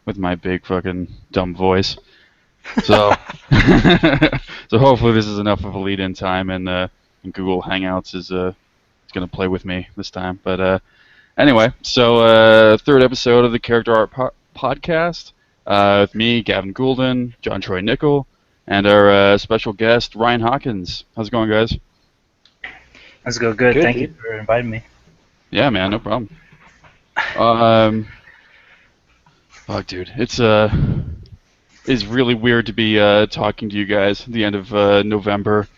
with my big fucking dumb voice. So, so hopefully this is enough of a lead-in time, and Google Hangouts is gonna play with me this time. But anyway, so third episode of the Character Art Podcast with me, Gavin Goulden, Jon Troy Nickel, and our special guest Ryan Hawkins. How's it going, guys? Let's go. Good. Thank you for inviting me. Yeah, man, no problem. Fuck, dude, it's really weird to be talking to you guys at the end of November.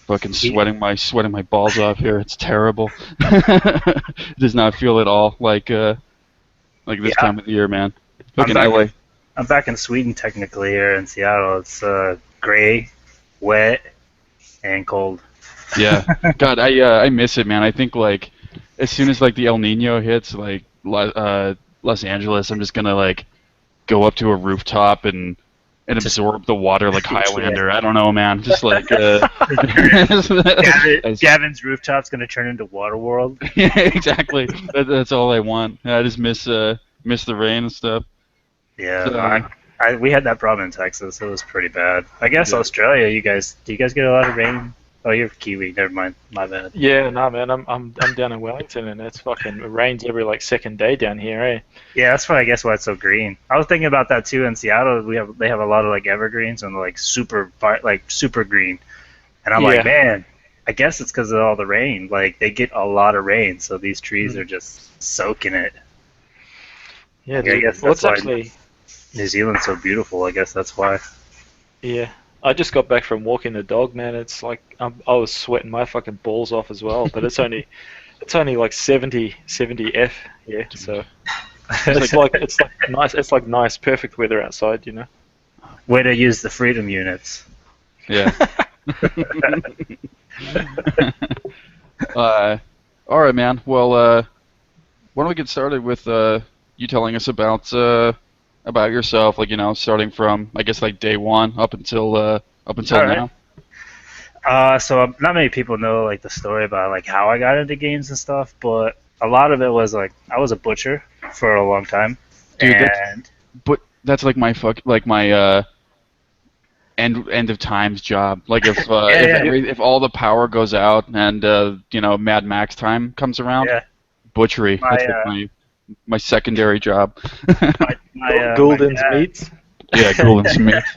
Fucking sweating my balls off here. It's terrible. It does not feel at all like this time of the year, man. Fucking LA. I'm back in Sweden technically here in Seattle. It's gray, wet, and cold. Yeah, God, I miss it, man. I think like as soon as like the El Nino hits like Los Angeles, I'm just gonna like go up to a rooftop and absorb the water like Highlander. I don't know, man. Just like Gavin's rooftop's gonna turn into Waterworld. Yeah, exactly. That's all I want. I just miss the rain and stuff. Yeah, so, we had that problem in Texas. It was pretty bad. I guess Australia. Do you guys get a lot of rain? Oh, you're Kiwi. Never mind. My bad. Yeah, no, man. I'm down in Wellington, and it's fucking it rains every like second day down here, eh? Yeah, that's why I guess why it's so green. I was thinking about that too in Seattle. They have a lot of like evergreens and like super green, and I'm like, man, I guess it's because of all the rain. Like they get a lot of rain, so these trees are just soaking it. Yeah, I guess that's why New Zealand's so beautiful. I guess that's why. Yeah. I just got back from walking the dog, man. It's like I was sweating my fucking balls off as well. But it's only like 70 F, yeah. So it's like nice. It's like nice, perfect weather outside, you know. Way to use the freedom units. Yeah. All right, man. Well, why don't we get started with you telling us about yourself, like, you know, starting from, I guess, like day one up until now. So not many people know like the story about like how I got into games and stuff, but a lot of it was like I was a butcher for a long time. Dude, that's like my end of times job. Like if all the power goes out and you know, Mad Max time comes around, butchery. That's like my secondary job. Goulden's meats. Yeah, Goulden's meats.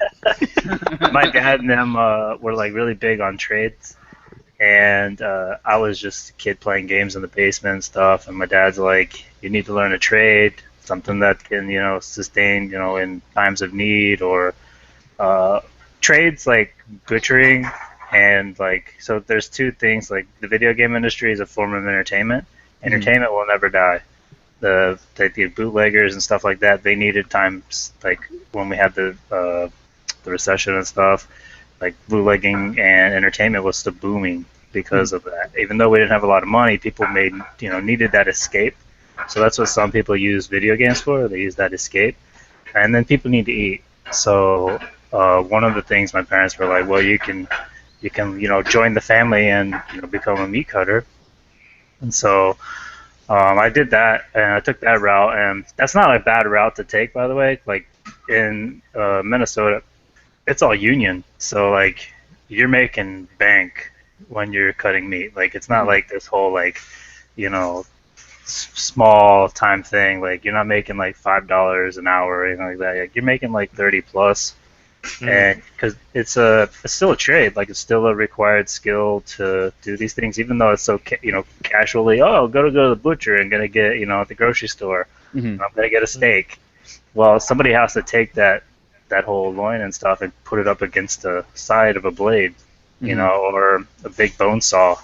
My dad and them were like really big on trades, and I was just a kid playing games in the basement and stuff. And my dad's like, "You need to learn a trade, something that can, you know, sustain, you know, in times of need, or trades like butchering." And like, so there's two things. Like the video game industry is a form of entertainment. Entertainment will never die. The bootleggers and stuff like that, they needed times like when we had the recession and stuff, like bootlegging and entertainment was still booming because of that. Even though we didn't have a lot of money, people needed that escape. So that's what some people use video games for. They use that escape, and then people need to eat. So one of the things my parents were like, well, you can join the family and become a meat cutter, and so. I did that, and I took that route, and that's not a bad route to take, by the way. Like, in Minnesota, it's all union, so, like, you're making bank when you're cutting meat. Like, it's not like this whole, like, small time thing. Like, you're not making, like, $5 an hour or anything like that. Like, you're making, like, 30 plus. And because it's still a trade, like it's still a required skill to do these things, even though it's so casually. Oh, I'm gonna go to the butcher and gonna get at the grocery store. I'm gonna get a steak. Well, somebody has to take that whole loin and stuff and put it up against the side of a blade, or a big bone saw.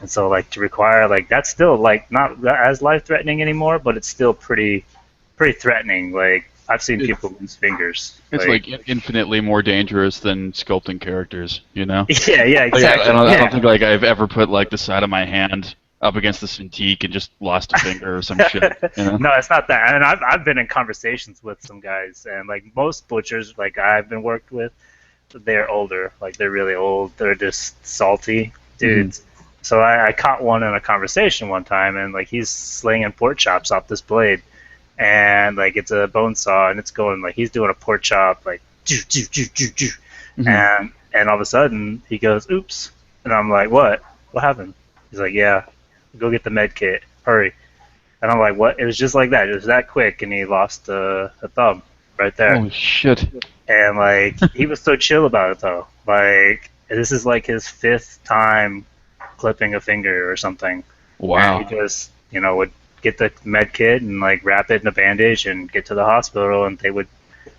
And so like to require like that's still like not as life threatening anymore, but it's still pretty threatening. Like I've seen people lose fingers. It's like infinitely more dangerous than sculpting characters, you know? Yeah, exactly. Like, I don't think like I've ever put like the side of my hand up against the Cintiq and just lost a finger or some shit. You know? No, it's not that. And I've been in conversations with some guys, and like most butchers, like I've been worked with, they're older. Like they're really old. They're just salty dudes. So I caught one in a conversation one time, and like he's slinging pork chops off this blade. and like it's a bone saw, and it's going like he's doing a pork chop, like choo, choo, choo, choo, choo. And all of a sudden he goes, "Oops," and I'm like, "What? What happened?" He's like, "Yeah, go get the med kit, hurry." And I'm like, "What?" It was just like that. It was that quick, and he lost a thumb right there. Holy shit! And like he was so chill about it though. Like this is like his 5th time clipping a finger or something. Wow. And he just would get the med kit and like wrap it in a bandage and get to the hospital, and they would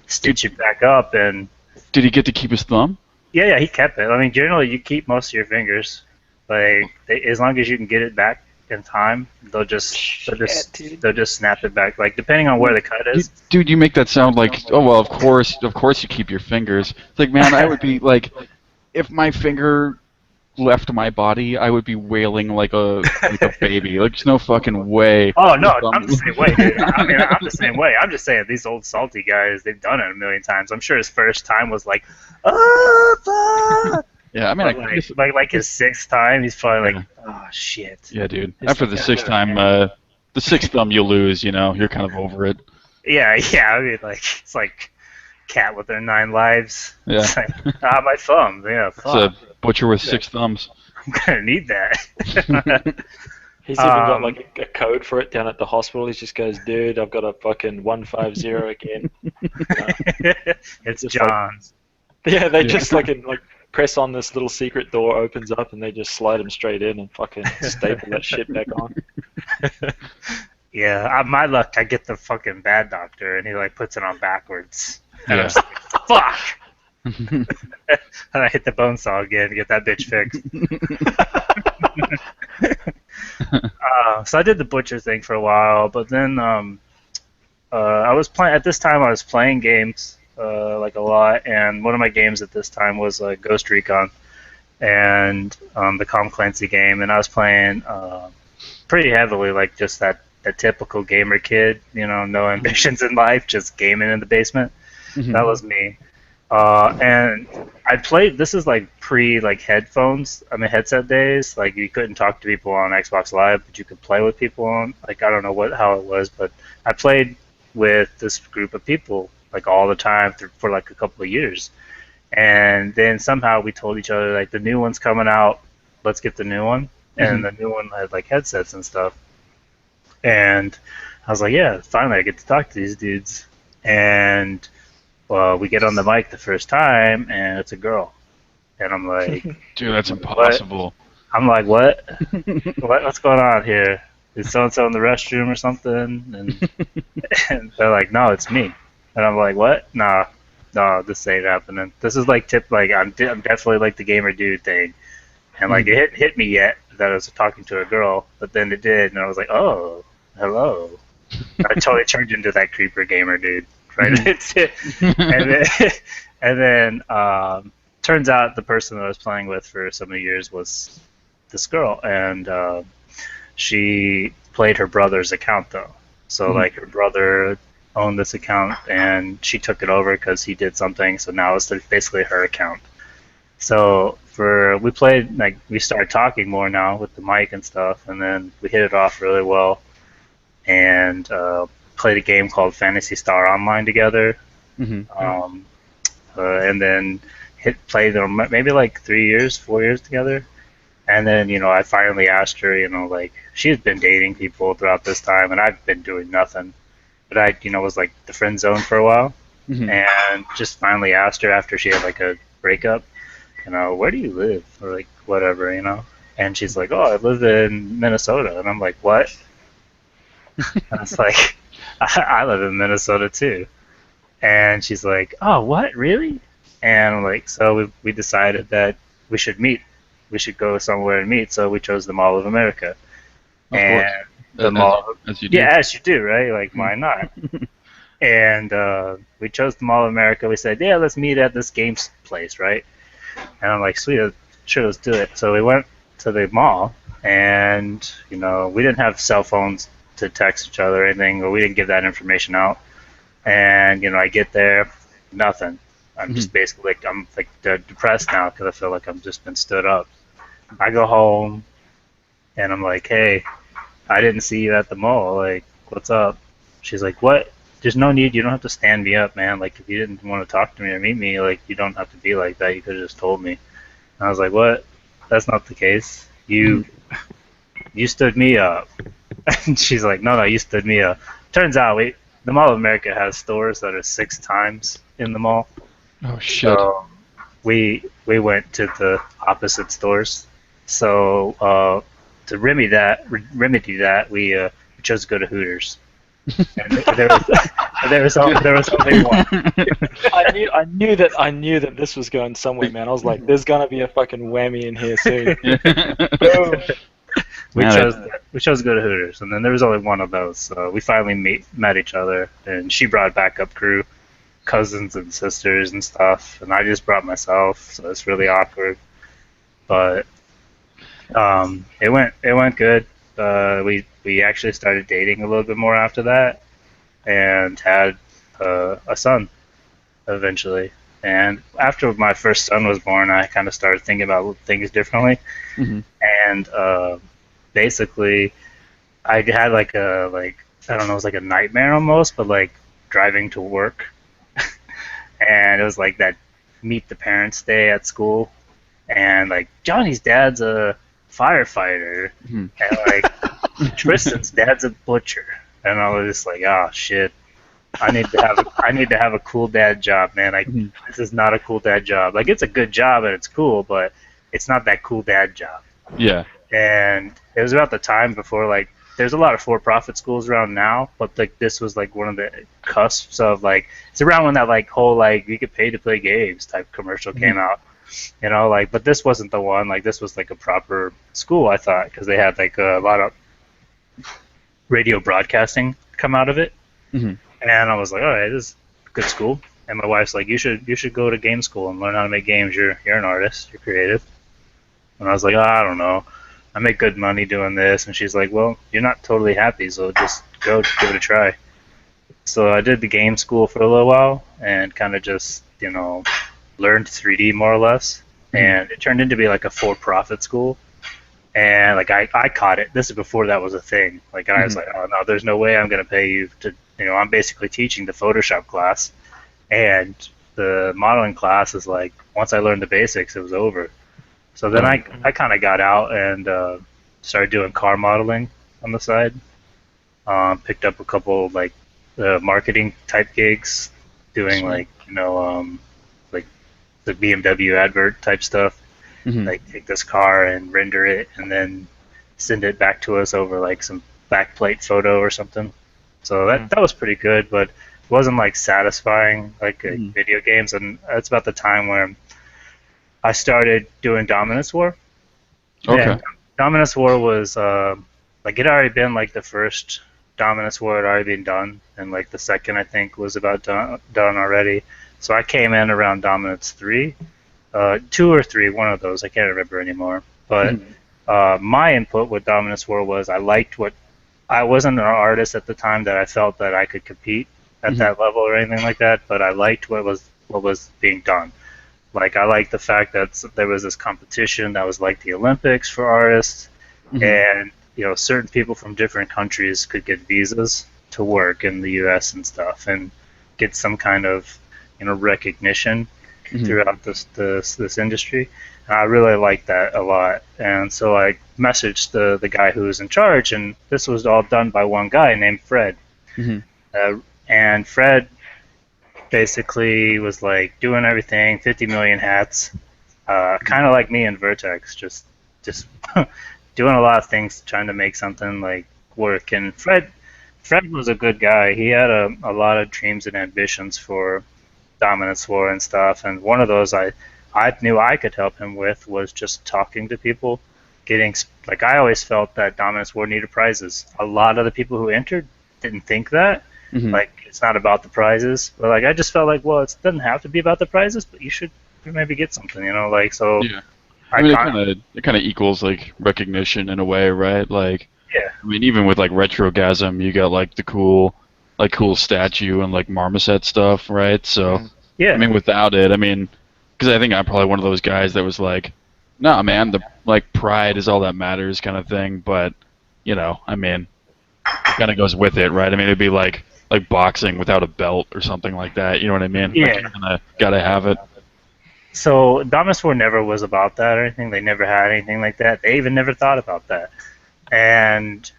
stitch it back up. And Did he get to keep his thumb? yeah, he kept it. I mean, generally you keep most of your fingers. Like as long as you can get it back in time, they'll just snap it back. Like depending on where the cut is. Dude, you make that sound like, oh well, of course you keep your fingers. It's like, man, I would be like, if my finger left my body, I would be wailing like a baby. Like, there's no fucking way. Oh no, I'm the same way, dude. I mean, I'm the same way. I'm just saying these old salty guys, they've done it a million times. I'm sure his first time was like, oh fuck. Yeah, I mean, like his 6th time, he's probably like, oh shit. Yeah, dude. After the 6th time, the 6th thumb you lose, you're kind of over it. Yeah. I mean, like it's like cat with their 9 lives. Yeah. It's like, my thumb. Yeah. It's a butcher with 6 thumbs. I'm gonna need that. He's even got like a code for it down at the hospital. He just goes, "Dude, I've got a fucking 150 again." It's John's. Yeah, they just like press on this little secret door, opens up, and they just slide him straight in and fucking staple that shit back on. Yeah, my luck, I get the fucking bad doctor, and he like puts it on backwards. And Yeah. I'm just like, fuck! And I hit the bone saw again to get that bitch fixed. So I did the butcher thing for a while, but then I was playing. At this time, I was playing games like a lot, and one of my games at this time was Ghost Recon, and the Tom Clancy game, and I was playing pretty heavily, like just that typical gamer kid, no ambitions in life, just gaming in the basement. Mm-hmm. That was me. And I played. This is like pre headphones. I mean headset days. Like you couldn't talk to people on Xbox Live, but you could play with people on. Like I don't know how it was, but I played with this group of people like all the time for like a couple of years. And then somehow we told each other like the new one's coming out. Let's get the new one. And the new one had like headsets and stuff. And I was like, yeah, finally I get to talk to these dudes. And well, we get on the mic the first time, and it's a girl. And I'm like, dude, that's impossible. What? I'm like, what? What's going on here? Is so-and-so in the restroom or something? And they're like, no, it's me. And I'm like, what? No, this ain't happening. This is like I'm definitely like the gamer dude thing. And like it hit me yet that I was talking to a girl, but then it did, and I was like, oh, hello. I totally turned into that creeper gamer dude. Right, and then turns out the person that I was playing with for so many years was this girl, and she played her brother's account though. So like her brother owned this account, and she took it over because he did something. So now it's basically her account. So we played we started talking more now with the mic and stuff, and then we hit it off really well, and played a game called Phantasy Star Online together, and then played them maybe like 4 years together, and then I finally asked her, like she had been dating people throughout this time, and I've been doing nothing, but I was like the friend zone for a while, and just finally asked her after she had like a breakup, where do you live or like whatever, and she's like, oh, I live in Minnesota, and I'm like, what? And it's like, I live in Minnesota too. And she's like, oh, what, really? And I'm like, so we decided that we should meet. We should go somewhere and meet. So we chose the Mall of America. Of course. The mall, as you do. Yeah, as you do, right? Like, why not? And we chose the Mall of America. We said, yeah, let's meet at this games place, right? And I'm like, sweet, sure, let's do it. So we went to the mall, and we didn't have cell phones to text each other or anything, or we didn't give that information out. And I get there, nothing. I'm just basically I'm like depressed now because I feel like I've just been stood up. I go home, and I'm like, hey, I didn't see you at the mall. Like, what's up? She's like, what? There's no need. You don't have to stand me up, man. Like, if you didn't want to talk to me or meet me, like, you don't have to be like that. You could have just told me. And I was like, what? That's not the case. You stood me up. And she's like, no, you stood me up. Turns out, the Mall of America has stores that are 6 times in the mall. Oh shit. So we went to the opposite stores. So to remedy that, we chose to go to Hooters. And there was only one. I knew that this was going somewhere, man. I was like, there's gonna be a fucking whammy in here soon. We chose to go to Hooters, and then there was only one of those. So we finally met each other, and she brought backup crew, cousins and sisters and stuff, and I just brought myself. So it's really awkward, but it went good. We actually started dating a little bit more after that, and had a son eventually. And after my first son was born, I kind of started thinking about things differently. Mm-hmm. And basically, I had I don't know, it was like a nightmare almost, but like driving to work, and it was like that meet the parents day at school, and like Johnny's dad's a firefighter, and like Tristan's dad's a butcher, and I was just like, oh shit, I need to have a cool dad job, man. This is not a cool dad job. Like, it's a good job and it's cool, but it's not that cool dad job. Yeah. And it was about the time before, like, there's a lot of for-profit schools around now, but like this was like one of the cusps of like, it's around when that like whole like we get paid to play games type commercial came out. You know, like, but this wasn't the one. Like, this was like a proper school, I thought, because they had like a lot of radio broadcasting come out of it. Mm-hmm. And I was like, all right, this is a good school. And my wife's like, you should go to game school and learn how to make games. You're an artist. You're creative. And I was like, oh, I don't know. I make good money doing this. And she's like, well, you're not totally happy, so just go give it a try. So I did the game school for a little while and kind of just, you know, learned 3D more or less. And it turned into be like a for-profit school. And like I caught it. This is before that was a thing. Like, I was like, oh no, there's no way I'm going to pay you to, you know, I'm basically teaching the Photoshop class. And the modeling class is like, once I learned the basics, it was over. So then I kind of got out and started doing car modeling on the side. Picked up a couple like marketing type gigs, doing like, you know, like the BMW advert type stuff. Like, take this car and render it and then send it back to us over like some backplate photo or something. So that was pretty good, but it wasn't like satisfying like video games. And that's about the time where I started doing Dominus War. Okay. And Dominus War was like, it had already been like the first Dominus War had already been done, and like the second I think was about done already. So I came in around Dominus 3. 2 or 3, one of those, I can't remember anymore. But my input with Dominus War was I wasn't an artist at the time that I felt that I could compete at that level or anything like that, but I liked what was being done. Like, I liked the fact that there was this competition that was like the Olympics for artists, and, you know, certain people from different countries could get visas to work in the U.S. and stuff, and get some kind of, you know, recognition throughout this industry. And I really liked that a lot. And so I messaged the guy who was in charge, and this was all done by one guy named Fred. And Fred basically was like doing everything, 50 million hats, kind of like me in Vertex, just doing a lot of things, trying to make something like work. And Fred was a good guy. He had a lot of dreams and ambitions for Dominus War and stuff, and one of those I knew I could help him with was just talking to people, getting, like, I always felt that Dominus War needed prizes. A lot of the people who entered didn't think that. Like, it's not about the prizes, but like I just felt like, well, it doesn't have to be about the prizes, but you should maybe get something, you know, like, so. Yeah. I mean, it kind of equals like recognition in a way, right? Like, yeah. I mean, even with like Retrogasm, you got like the cool statue and like marmoset stuff, right? So, yeah. I mean, without it, I mean, because I think I'm probably one of those guys that was like, nah, man, the like pride is all that matters kind of thing. But, you know, I mean, it kind of goes with it, right? I mean, it'd be like like boxing without a belt or something like that. You know what I mean? Yeah. Like, you kinda gotta have it. So Dominus War never was about that or anything. They never had anything like that. They even never thought about that. And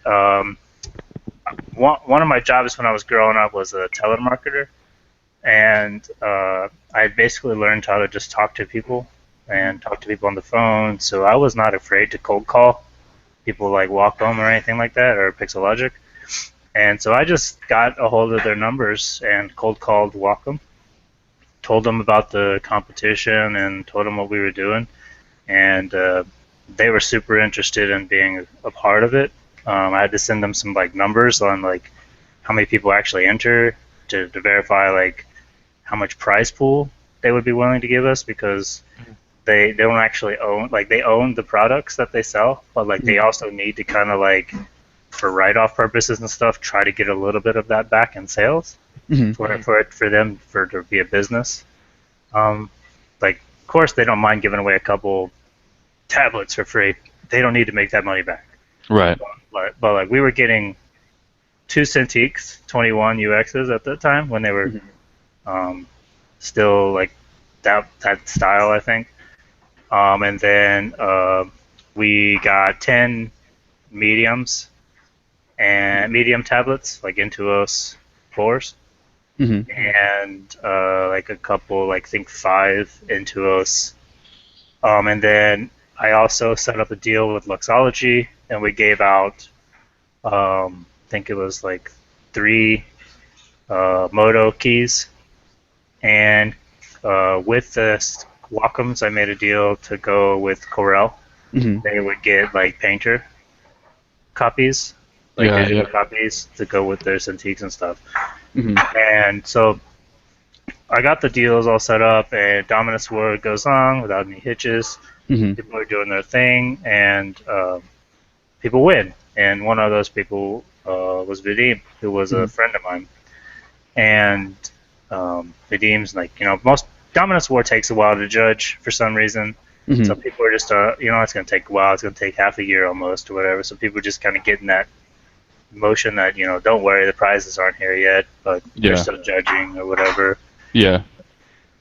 one of my jobs when I was growing up was a telemarketer, and I basically learned how to just talk to people and talk to people on the phone. So I was not afraid to cold call people like Wacom or anything like that, or Pixel Logic. And so I just got a hold of their numbers and cold called Wacom, told them about the competition and told them what we were doing, and they were super interested in being a part of it. I had to send them some like numbers on like how many people actually enter to verify like how much prize pool they would be willing to give us, because they don't actually own, like they own the products that they sell, but like they also need to kind of like, for write-off purposes and stuff, try to get a little bit of that back in sales for them to be a business. Like of course they don't mind giving away a couple tablets for free. They don't need to make that money back. Right. But like we were getting 2 Cintiqs 21 UXs at the time when they were still like that style, I think. And then we got 10 mediums and medium tablets, like Intuos 4s, and like a couple, like I think 5 Intuos. And then I also set up a deal with Luxology, and we gave out, I think it was like 3 Moto keys, and with the Wacoms, I made a deal to go with Corel. They would get like Painter copies, like digital copies to go with their Cintiqs and stuff. And so I got the deals all set up, and Dominus War goes on without any hitches. People are doing their thing, and people win. And one of those people was Vadim, who was a friend of mine. And Vadim's like, most Dominus War takes a while to judge for some reason. So people are just, it's going to take a while. It's going to take half a year almost or whatever. So people just kind of get in that motion that, don't worry, the prizes aren't here yet, but they're still judging or whatever. Yeah.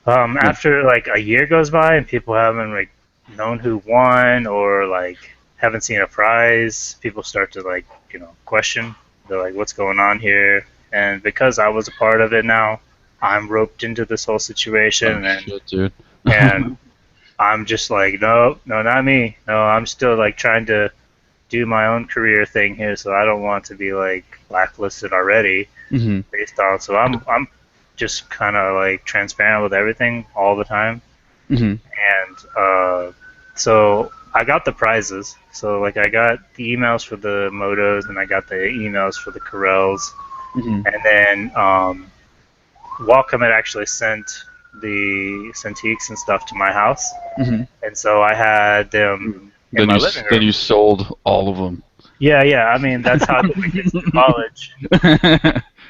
After like a year goes by and people haven't like known who won or like haven't seen a prize, people start to like, question. They're like, what's going on here? And because I was a part of it now, I'm roped into this whole situation, Shit, dude. and I'm just like, no, not me. No, I'm still like trying to do my own career thing here, so I don't want to be like blacklisted already based on. So I'm just kind of like transparent with everything all the time, and so I got the prizes. So like I got the emails for the Motos, and I got the emails for the Corels, and then Wacom had actually sent the Cintiqs and stuff to my house, and so I had them in my living room. Then you sold all of them. Yeah. I mean, that's how we get to college.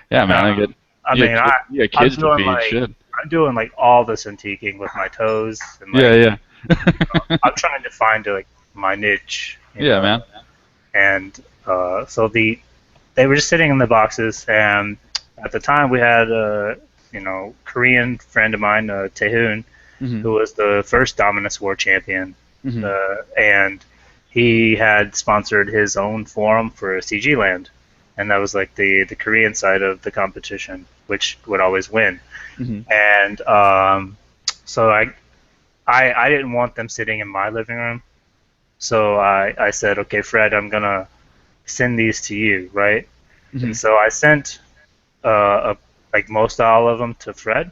Yeah, man. Kids to feed. Like, shit. I'm doing like all the Cintiqing with my toes. And, like, I'm trying to find like my niche. Yeah, man. And so they were just sitting in the boxes, and at the time we had Korean friend of mine, Taehoon, who was the first Dominus War champion, and he had sponsored his own forum for CG Land, and that was like the Korean side of the competition, which would always win. And so I didn't want them sitting in my living room, so I said, okay, Fred, I'm gonna send these to you, right? And so I sent like most all of them to Fred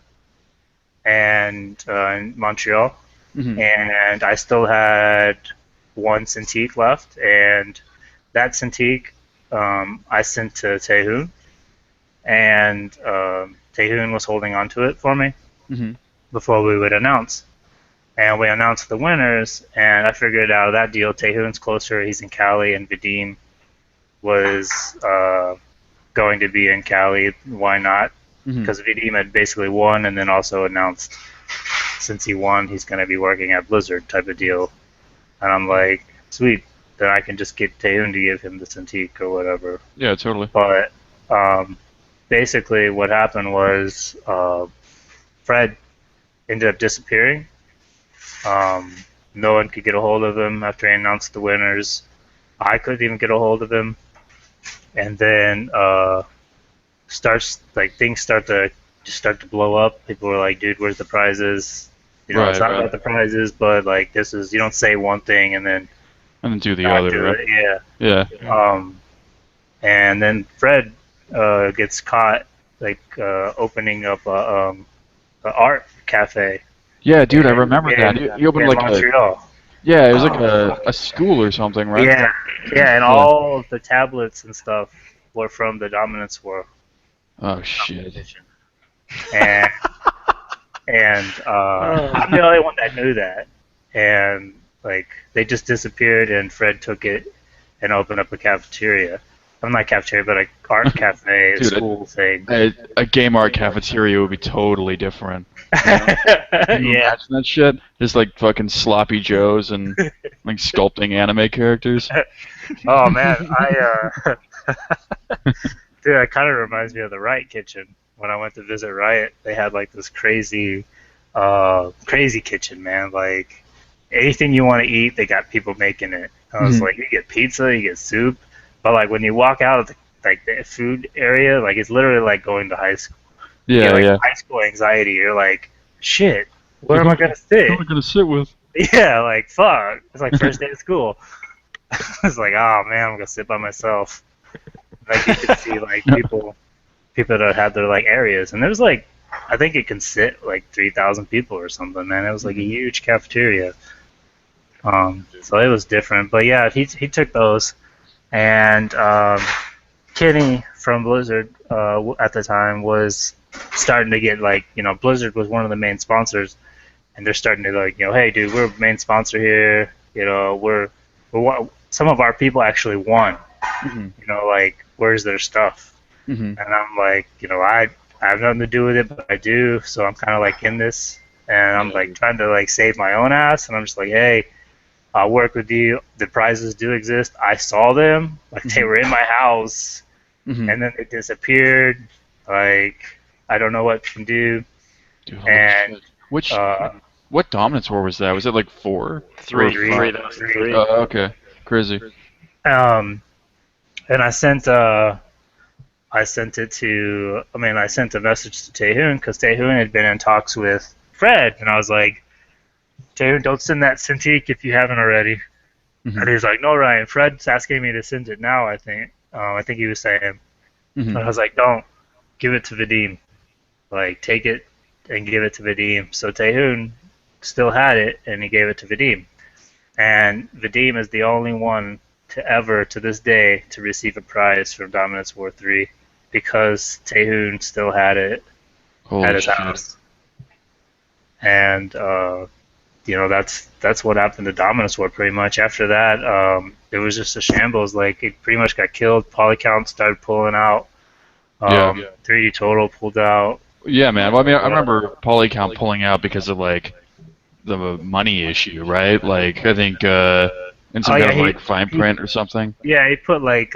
and in Montreal, and I still had one Cintiq left, and that Cintiq I sent to Taehoon, and Taehoon was holding on to it for me before we would announce. And we announced the winners, and I figured out of that deal, Taehoon's closer, he's in Cali, and Vadim was going to be in Cali. Why not? Because Vadim had basically won, and then also announced since he won, he's going to be working at Blizzard type of deal. And I'm like, sweet, then I can just get Taehoon to give him the Cintiq or whatever. Yeah, totally. But basically what happened was Fred ended up disappearing. No one could get a hold of him after he announced the winners. I couldn't even get a hold of him. And then things start to blow up. People were like, "Dude, where's the prizes?" It's not about the prizes, but like this is you don't say one thing and then do the other, right? It. Yeah. And then Fred gets caught opening up a art cafe. Yeah, dude, I remember that. He opened like Montreal. Yeah, it was like a school or something, right? Yeah, and all of the tablets and stuff were from the Dominance War. Oh shit. And I'm the only one that knew that. And like they just disappeared, and Fred took it and opened up a cafeteria. I'm not cafeteria, but an art cafe, Dude, school thing. A game art cafeteria would be totally different. You know? Can you imagine that shit? Just like fucking sloppy joes and like sculpting anime characters. Oh man, dude, it kind of reminds me of the Riot Kitchen. When I went to visit Riot, they had like this crazy kitchen, man. Like anything you want to eat, they got people making it. I was like, you get pizza, you get soup, but like when you walk out of the food area, like it's literally like going to high school. Yeah, you get, high school anxiety. You're like, shit, where am I gonna sit? Who am I gonna sit with? Yeah, like fuck. It's like first day of school. It's like, oh man, I'm gonna sit by myself. Like you could see like people that had their like areas, and there was like, I think it can sit like 3,000 people or something. Man, it was like a huge cafeteria. So it was different, but yeah, he took those, and Kenny from Blizzard at the time was starting to get like, Blizzard was one of the main sponsors, and they're starting to like, hey dude, we're a main sponsor here. We're some of our people actually won. Like where's their stuff? And I'm like, I have nothing to do with it, but I do, so I'm kind of like in this, and I'm like trying to like save my own ass, and I'm just like, hey, I'll work with you. The prizes do exist. I saw them, like they were in my house, and then they disappeared. Like I don't know what to do. Dude, and what Dominance War was that? Was it like 4? 3. That was 3. Oh, okay, crazy. And I sent a message to Taehoon, because Taehoon had been in talks with Fred, and I was like, Taehoon, don't send that Cintiq if you haven't already. And he's like, no, Ryan, Fred's asking me to send it now, I think. I think he was saying. And I was like, don't. Give it to Vadim. Like, take it and give it to Vadim. So Taehoon still had it, and he gave it to Vadim. And Vadim is the only one to ever, to this day, to receive a prize from Dominance War 3, because Taehoon still had it at his house. And, that's what happened to Dominance War pretty much. After that, it was just a shambles. Like, it pretty much got killed. Polycount started pulling out. 3D Total pulled out. Yeah, man. Well, I mean, I remember Polycount pulling out because of, like, the money issue, right? Like, I think, in some kind of, like, fine print or something. Yeah, he put, like,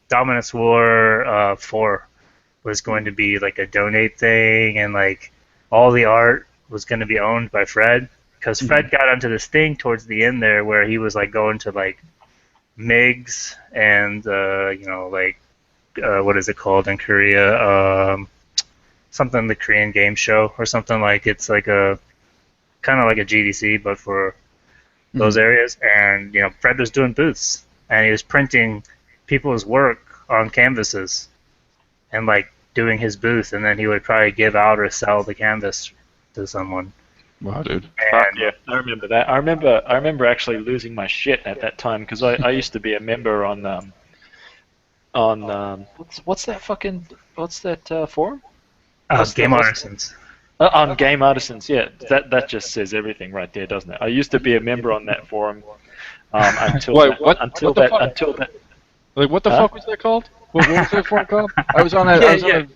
Dominance War 4 was going to be, like, a donate thing, and, like, all the art was going to be owned by Fred. Because Fred got onto this thing towards the end there where he was, like, going to, like, MiGs and, what is it called in Korea? Something, the Korean game show or something. Like, it's like a kind of like a GDC, but for those areas. And, Fred was doing booths, and he was printing people's work on canvases and, like, doing his booth, and then he would probably give out or sell the canvas to someone. Wow, dude. Yeah, I remember that. I remember actually losing my shit at that time, because I used to be a member on what's that forum? Game Artisans. On Game Artisans, yeah. That just says everything right there, doesn't it? I used to be a member on that forum until Wait, until that. Like, what the fuck was that called? What was that forum called? I was on that.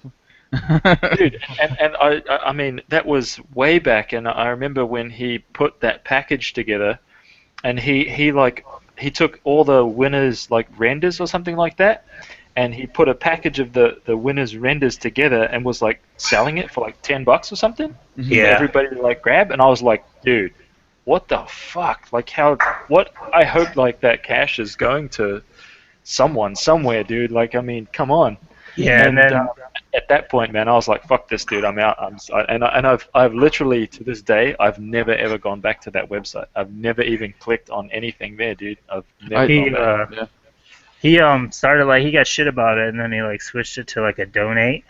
Dude, and I mean, that was way back, and I remember when he put that package together, and he took all the winners, like, renders or something like that, and he put a package of the winner's renders together and was like selling it for like $10 or something. Yeah. For everybody to like grab, and I was like, dude, what the fuck? Like how? What? I hope like that cash is going to someone somewhere, dude. Like, I mean, come on. Yeah, and then At that point, man, I was like, fuck this, dude. I'm out. I've literally to this day, I've never ever gone back to that website. I've never even clicked on anything there, dude. I've never gone back. He started like he got shit about it, and then he like switched it to like a donate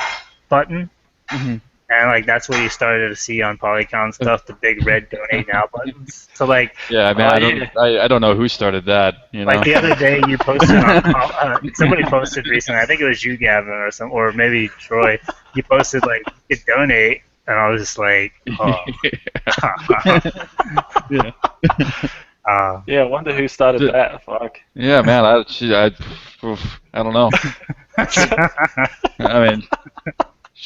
button, and like that's what you started to see on polycount stuff, the big red donate now buttons. So like yeah, man, I don't know who started that. You know, like the other day you posted on somebody posted recently. I think it was you, Gavin, or maybe Troy. You posted like you could donate, and I was just like, oh. yeah. Yeah, I wonder who started that. Fuck. Yeah, man, I don't know. I mean,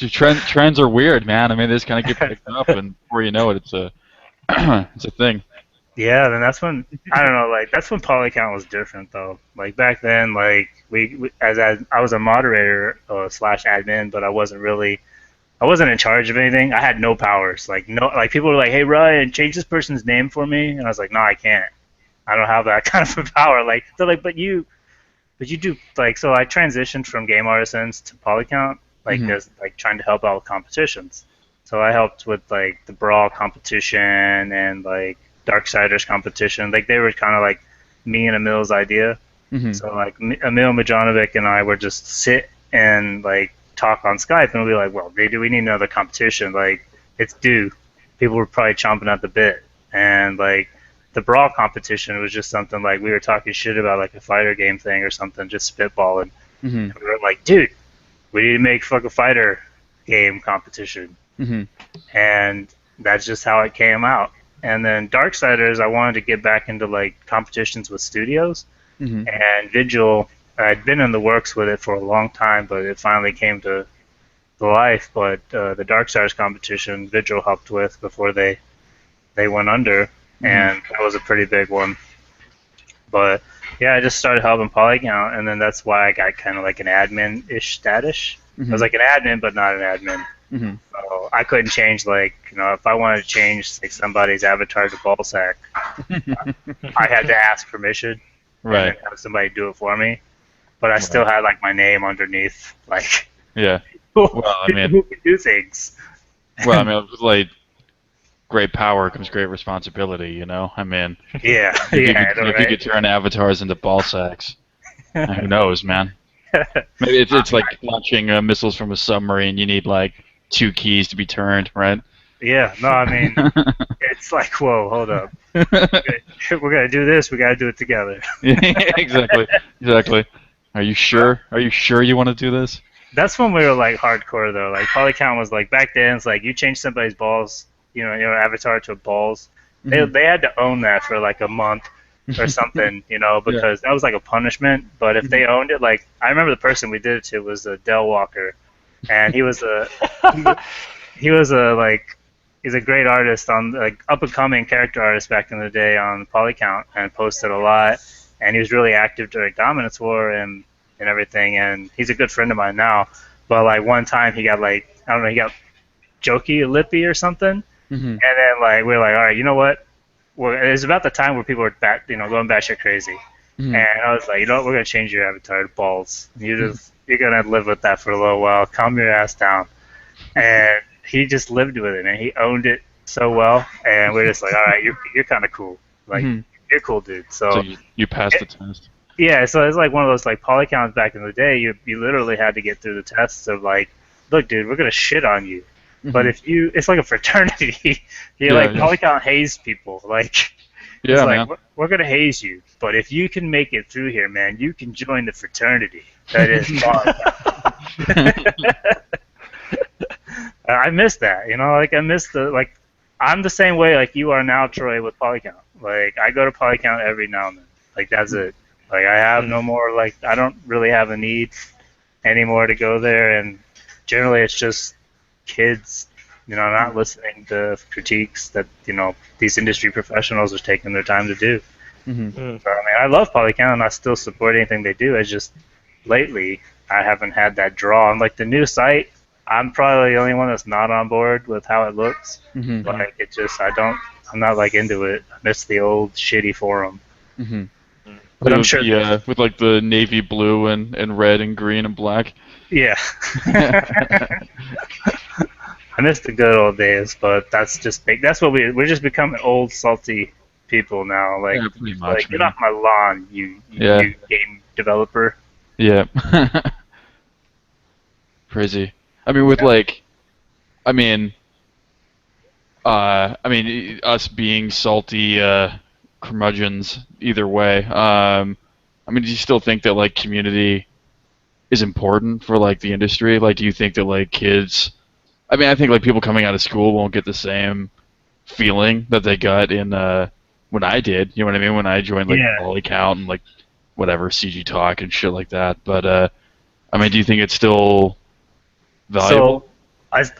trends are weird, man. I mean, they just kind of get picked up, and before you know it, it's a it's a thing. Yeah, then that's when I don't know, like that's when polycount was different though. Like back then, like we as I was a moderator slash admin, but I wasn't in charge of anything. I had no powers. Like people were like, "Hey Ryan, change this person's name for me," and I was like, "No, I can't. I don't have that kind of a power." Like they're like, "But you do." Like so, I transitioned from Game Artisans to polycount, like just like trying to help out with competitions. So I helped with like the Brawl competition and like Darksiders competition. Like they were kind of like me and Emil's idea. So like Emil Majanovic and I would just sit and like talk on Skype, and we'll be like, well, we need another competition. Like, it's due. People were probably chomping at the bit. And, like, the Brawl competition was just something like we were talking shit about, like, a fighter game thing or something, just spitballing. And we were like, dude, we need to make fucking fighter game competition. And that's just how it came out. And then Darksiders, I wanted to get back into, like, competitions with studios. And Vigil... I'd been in the works with it for a long time, but it finally came to life. But the Darksiders competition, Vigil helped with before they went under, and that was a pretty big one. But yeah, I just started helping polycount, and then that's why I got kind of like an admin-ish status. I was like an admin, but not an admin. So I couldn't change if I wanted to change like somebody's avatar to ballsack, I had to ask permission, right? And have somebody do it for me. But I still had like my name underneath, like yeah. Well, I mean, who can do things. Well, I mean, with like great power comes great responsibility, you know. I mean, yeah, if you could turn avatars into ball sacks, who knows, man? Maybe it's like launching missiles from a submarine. You need like 2 keys to be turned, right? Yeah, no, I mean, it's like, whoa, hold up. We're gonna do this. We gotta do it together. Exactly. Are you sure? Are you sure you want to do this? That's when we were like hardcore though. Like polycount was like back then. It's like you change somebody's balls, your avatar to balls. They had to own that for like a month or something, because that was like a punishment. But if they owned it, like I remember the person we did it to was Del Walker, and he's a great artist on like up and coming character artist back in the day on polycount, and posted a lot. And he was really active during Dominance War and everything, and he's a good friend of mine now. But like one time he got like, I don't know, he got jokey, lippy or something, and then like we were like, all right, you know what? Well, it was about the time where people were going batshit crazy, and I was like, you know what? We're gonna change your avatar to balls. You're gonna live with that for a little while. Calm your ass down. And he just lived with it, and he owned it so well. And we're just like, all right, you're kind of cool, like. You're cool, dude. So you passed the test. Yeah, so it's like one of those like polycounts back in the day. You literally had to get through the tests of like, look, dude, we're gonna shit on you, but it's like a fraternity. Polycount haze people. Like, it's like we're gonna haze you, but if you can make it through here, man, you can join the fraternity. That is polycount. I miss that. I miss I'm the same way like you are now, Troy, with polycount. Like, I go to polycount every now and then. Like, that's it. Like, I have no more, like, I don't really have a need anymore to go there, and generally it's just kids, not listening to critiques that, these industry professionals are taking their time to do. So, I mean, I love polycount, and I still support anything they do. It's just, lately, I haven't had that draw. And like the new site, I'm probably the only one that's not on board with how it looks. Mm-hmm. Like it just, I'm not like into it. I miss the old shitty forum. Mm-hmm. But I'm with sure. with like the navy blue and red and green and black. Yeah. I miss the good old days, but that's just big. That's what we're just becoming old, salty people now. Like, Yeah, pretty much, like get man. off my lawn, you Yeah. game developer. Yeah. Crazy. I mean, with like, I mean, us being salty curmudgeons either way. I mean, do you still think that like community is important for like the industry? Like, do you think that like kids? I mean, I think like people coming out of school won't get the same feeling that they got in when I did. You know what I mean? When I joined like polycount and like whatever CG Talk and shit like that. But I mean, do you think it's still valuable? So,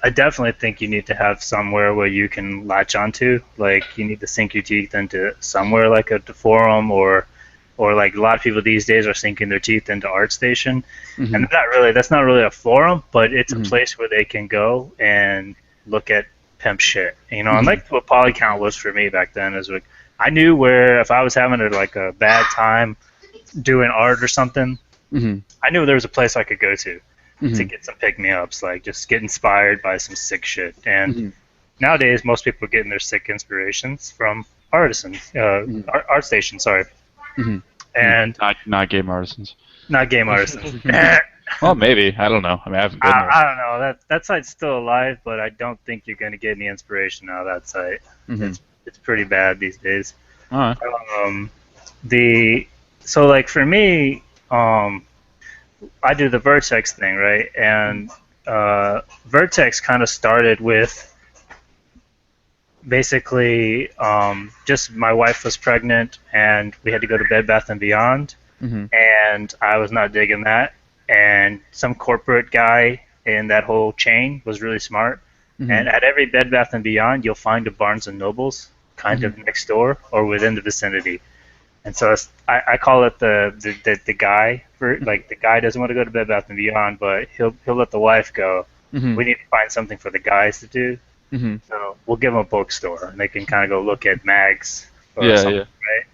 I definitely think you need to have somewhere where you can latch onto. Like, you need to sink your teeth into somewhere like a forum or like a lot of people these days are sinking their teeth into ArtStation. Mm-hmm. And that's not really a forum, but it's a place where they can go and look at pimp shit. You know, and like what polycount was for me back then is like I knew where if I was having a bad time doing art or something, I knew there was a place I could go to get some pick-me-ups, like just get inspired by some sick shit. And nowadays, most people are getting their sick inspirations from artisans, ArtStation, sorry. And not game artisans. Not game artisans. Well, maybe. I don't know. I mean, I haven't been there. I don't know. That site's still alive, but I don't think you're going to get any inspiration out of that site. It's pretty bad these days. All right. So like for me, I do the Vertex thing, right? And Vertex kind of started with basically just my wife was pregnant and we had to go to Bed Bath & Beyond, and I was not digging that. And some corporate guy in that whole chain was really smart. And at every Bed Bath & Beyond, you'll find a Barnes & Noble's kind of next door or within the vicinity. And so I call it the guy for like the guy doesn't want to go to Bed Bath & Beyond, but he'll let the wife go. We need to find something for the guys to do. So we'll give them a bookstore, and they can kind of go look at mags or something, right?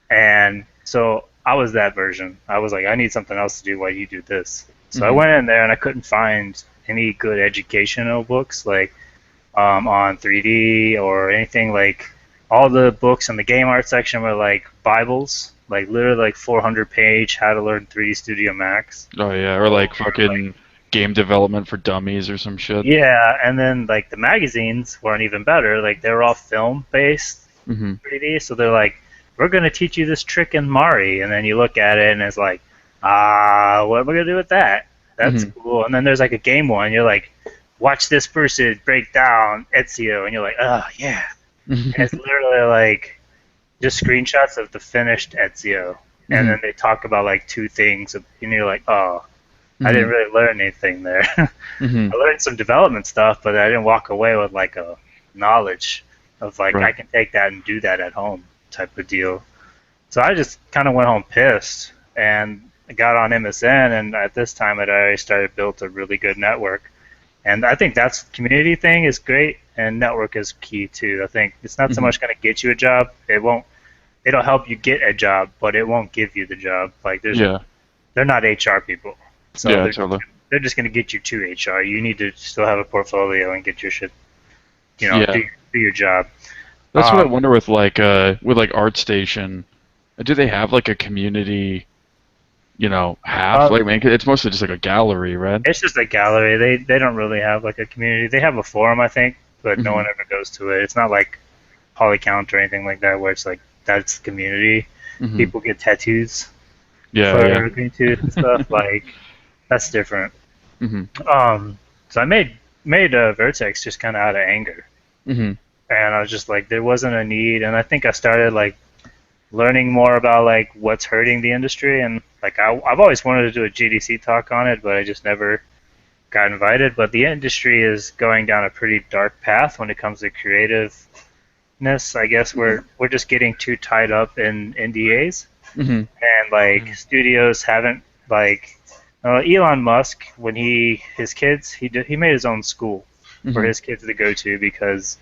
And so I was that version. I was like, I need something else to do while you do this. So I went in there, and I couldn't find any good educational books like on 3D or anything. Like all the books in the game art section were like Bibles, like literally like 400-page How to Learn 3D Studio Max. Oh yeah, or like fucking game development for dummies or some shit. Yeah, and then like the magazines weren't even better. Like they were all film based 3D, so they're like, we're gonna teach you this trick in Mari, and then you look at it and it's like, what am I gonna do with that? That's cool. And then there's like a game one, you're like, watch this person break down Ezio, and you're like, oh yeah. And it's literally like just screenshots of the finished Ezio, and then they talk about like two things, and you're like, oh. I didn't really learn anything there. I learned some development stuff, but I didn't walk away with like a knowledge of like I can take that and do that at home type of deal. So I just kind of went home pissed and got on MSN, and at this time I'd already started built a really good network. And I think that's community thing is great, and network is key too. I think it's not so much going to get you a job. It'll help you get a job, but it won't give you the job. Like they're not HR people. So they're just going to get you to HR. You need to still have a portfolio and get your shit, do your job. That's what I wonder with ArtStation. Do they have like a community, half? Like, I mean, it's mostly just like a gallery, right? It's just a gallery. They don't really have like a community. They have a forum, I think, but no one ever goes to it. It's not like polycount or anything like that where it's like that's the community. People get tattoos for Green Tooth and stuff like. That's different. So I made Vertex just kind of out of anger, and I was just like, there wasn't a need, and I think I started like learning more about like what's hurting the industry, and like I've always wanted to do a GDC talk on it, but I just never got invited. But the industry is going down a pretty dark path when it comes to creativeness. I guess we're just getting too tied up in NDAs, and like studios haven't like. Elon Musk, when his kids, he made his own school for Mhm. his kids to go to because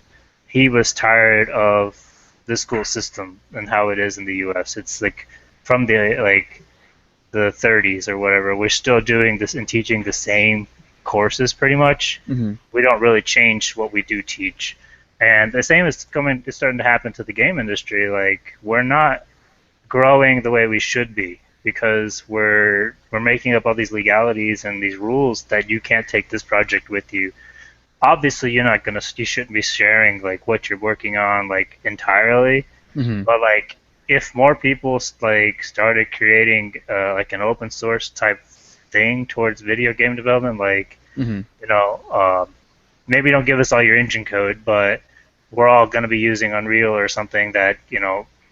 he was tired of the school system and how it is in the U.S. It's like from the 30s or whatever. We're still doing this and teaching the same courses pretty much. Mhm. We don't really change what we do teach. And the same is starting to happen to the game industry. Like we're not growing the way we should be because we're making up all these legalities and these rules that you can't take this project with you. Obviously, you shouldn't be sharing like what you're working on like entirely, Mhm. but like if more people like started creating like an open source type thing towards video game development, like Mhm. you know, maybe don't give us all your engine code, but we're all going to be using Unreal or something that,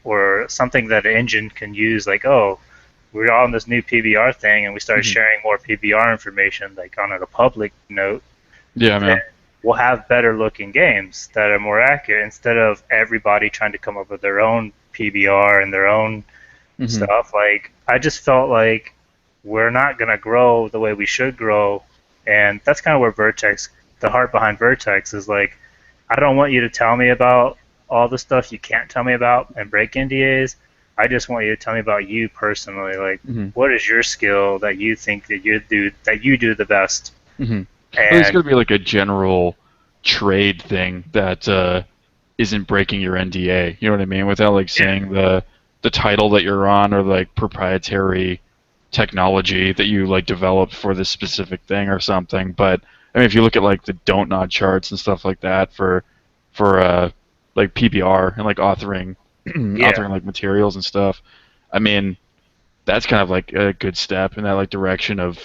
or something that an engine can use, like, oh, we're on this new PBR thing and we start Mhm. sharing more PBR information, like on a public note, Yeah, then man. we'll have better looking games that are more accurate instead of everybody trying to come up with their own PBR and their own Mhm. stuff. Like, I just felt like we're not going to grow the way we should grow. And that's kind of where the heart behind Vertex is like, I don't want you to tell me about all the stuff you can't tell me about and break NDAs. I just want you to tell me about you personally. Like, Mhm. what is your skill that you think that you do the best? Mhm. Well, there's And gonna be like a general trade thing that isn't breaking your NDA. You know what I mean? Without like yeah, saying the title that you're on or like proprietary technology that you like developed for this specific thing or something. But I mean, if you look at like the don't nod charts and stuff like that for like PBR and like authoring yeah, authoring like materials and stuff, I mean that's kind of like a good step in that like direction of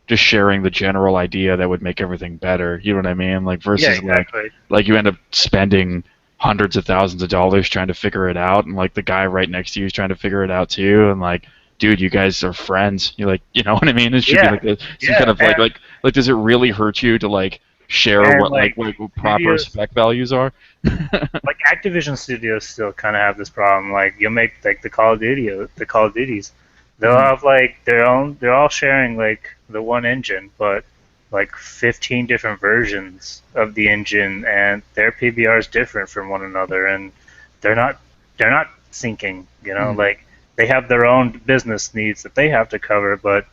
just sharing the general idea that would make everything better. You know what I mean? Like yeah, versus exactly. like you end up spending hundreds of thousands of dollars trying to figure it out, and like the guy right next to you is trying to figure it out too, and like, dude, you guys are friends. You're like, you know what I mean? It should be Yeah, like some kind yeah, of like does it really hurt you to like share and what like like proper studios, spec values are? like Activision studios still kind of have this problem. Like you'll make like the Call of Duties, they'll Mhm. have like their own. They're all sharing like the one engine, but like 15 different versions of the engine, and their PBR is different from one another, and they're not they're not syncing. Mhm. Like they have their own business needs that they have to cover, but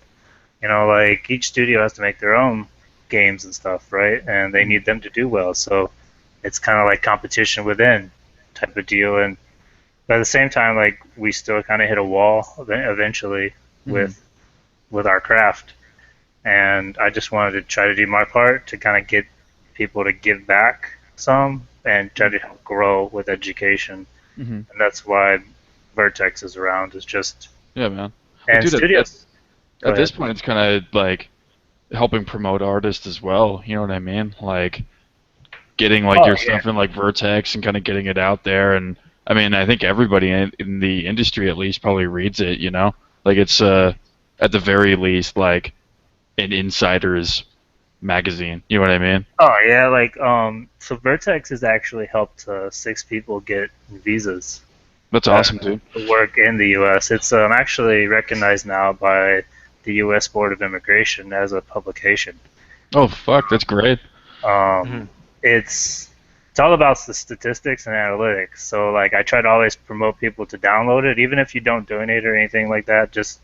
like each studio has to make their own games and stuff, right? And they Mhm. need them to do well. So it's kind of like competition within type of deal. And but at the same time, like we still kind of hit a wall eventually Mhm. with our craft. And I just wanted to try to do my part to kind of get people to give back some and try to help grow with education. Mhm. And that's why Vertex is around. Is just Yeah, man. Well, and dude, studios. Go at this ahead. point, it's kind of like helping promote artists as well. You know what I mean? Like getting like Oh your yeah, stuff in like Vertex and kind of getting it out there. And I mean, I think everybody in the industry at least probably reads it. You know, like it's at the very least like an insider's magazine. You know what I mean? oh yeah, like so Vertex has actually helped 6 people get visas That's uh, awesome, dude. to work in the U.S. It's actually recognized now by the U.S. Board of Immigration as a publication. Oh fuck, that's great. Um, Mhm. it's it's all about the statistics and analytics. So like I try to always promote people to download it, even if you don't donate or anything like that. Just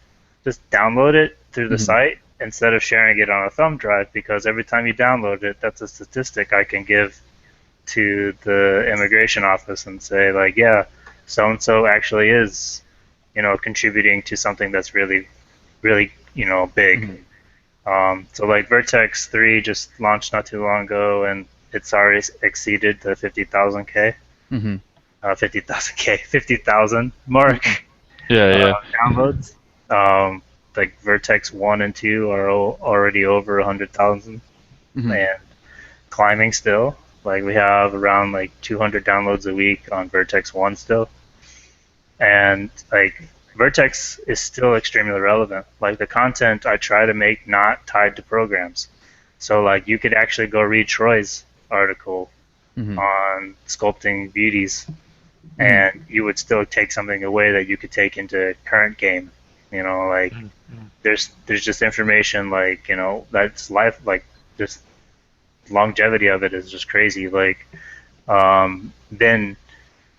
download it through the Hmm. site instead of sharing it on a thumb drive because every time you download it, that's a statistic I can give to the immigration office and say like, yeah, so and so actually is, contributing to something that's really, really, big. Hmm. So like Vertex 3 just launched not too long ago, and it's already exceeded the Hmm. 50,000 Hmm. mark Yeah, yeah. downloads. Um, like Vertex 1 and 2 are already over 100,000 Hmm. and climbing still. Like we have around like 200 downloads a week on Vertex 1 still. And like Vertex is still extremely relevant. Like the content I try to make not tied to programs. So like you could actually go read Troy's article Hmm. on sculpting beauties, Hmm. and you would still take something away that you could take into current game. Like Mhm. there's just information like that's life, like just longevity of it is just crazy. Like then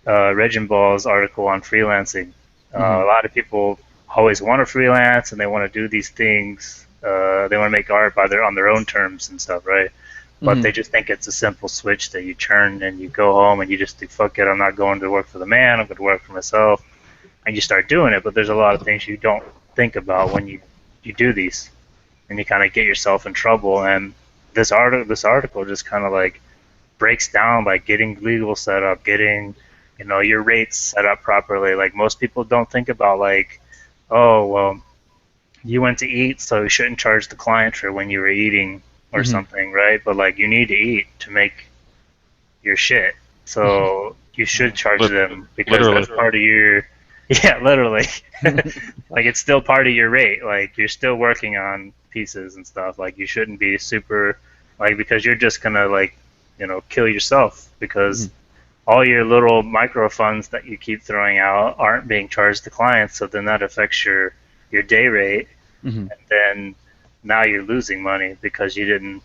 Regin Ball's article on freelancing. A lot of people always want to freelance and they want to do these things. They want to make art on their own terms and stuff, right? But they just think it's a simple switch that you turn and you go home and you just think, fuck it, I'm not going to work for the man, I'm going to work for myself. And you start doing it, but there's a lot of things you don't think about when you do these. And you kind of get yourself in trouble. And this article just kind of like breaks down like getting legal set up, getting your rates set up properly. Like most people don't think about like, oh well, you went to eat, so you shouldn't charge the client for when you were eating or something, right? But like you need to eat to make your shit, so you should charge them because that's part of your literally like it's still part of your rate. Like you're still working on pieces and stuff. Like you shouldn't be super like because you're just gonna like kill yourself because all your little micro funds that you keep throwing out aren't being charged to clients, so then that affects your day rate, and then now you're losing money because you didn't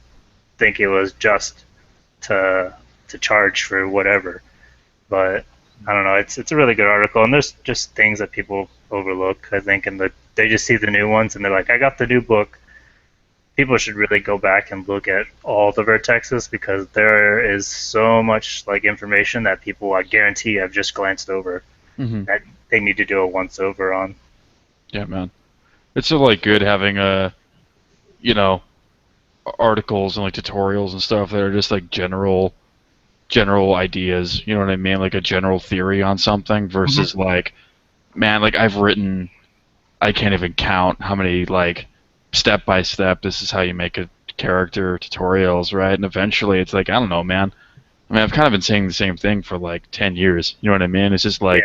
think it was just to charge for whatever. But I don't know, it's a really good article, and there's just things that people overlook, I think, and they just see the new ones and they're like, I got the new book. People should really go back and look at all the Vertexes because there is so much like information that people, I guarantee, have just glanced over that they need to do a once over on. Yeah, man. It's so like good having articles and like tutorials and stuff that are just like general ideas. You know what I mean? Like a general theory on something versus like, man, like I can't even count how many like step by step, this is how you make a character tutorials, right? And eventually it's like, I don't know, man. I mean, I've kind of been saying the same thing for like 10 years. You know what I mean? It's just like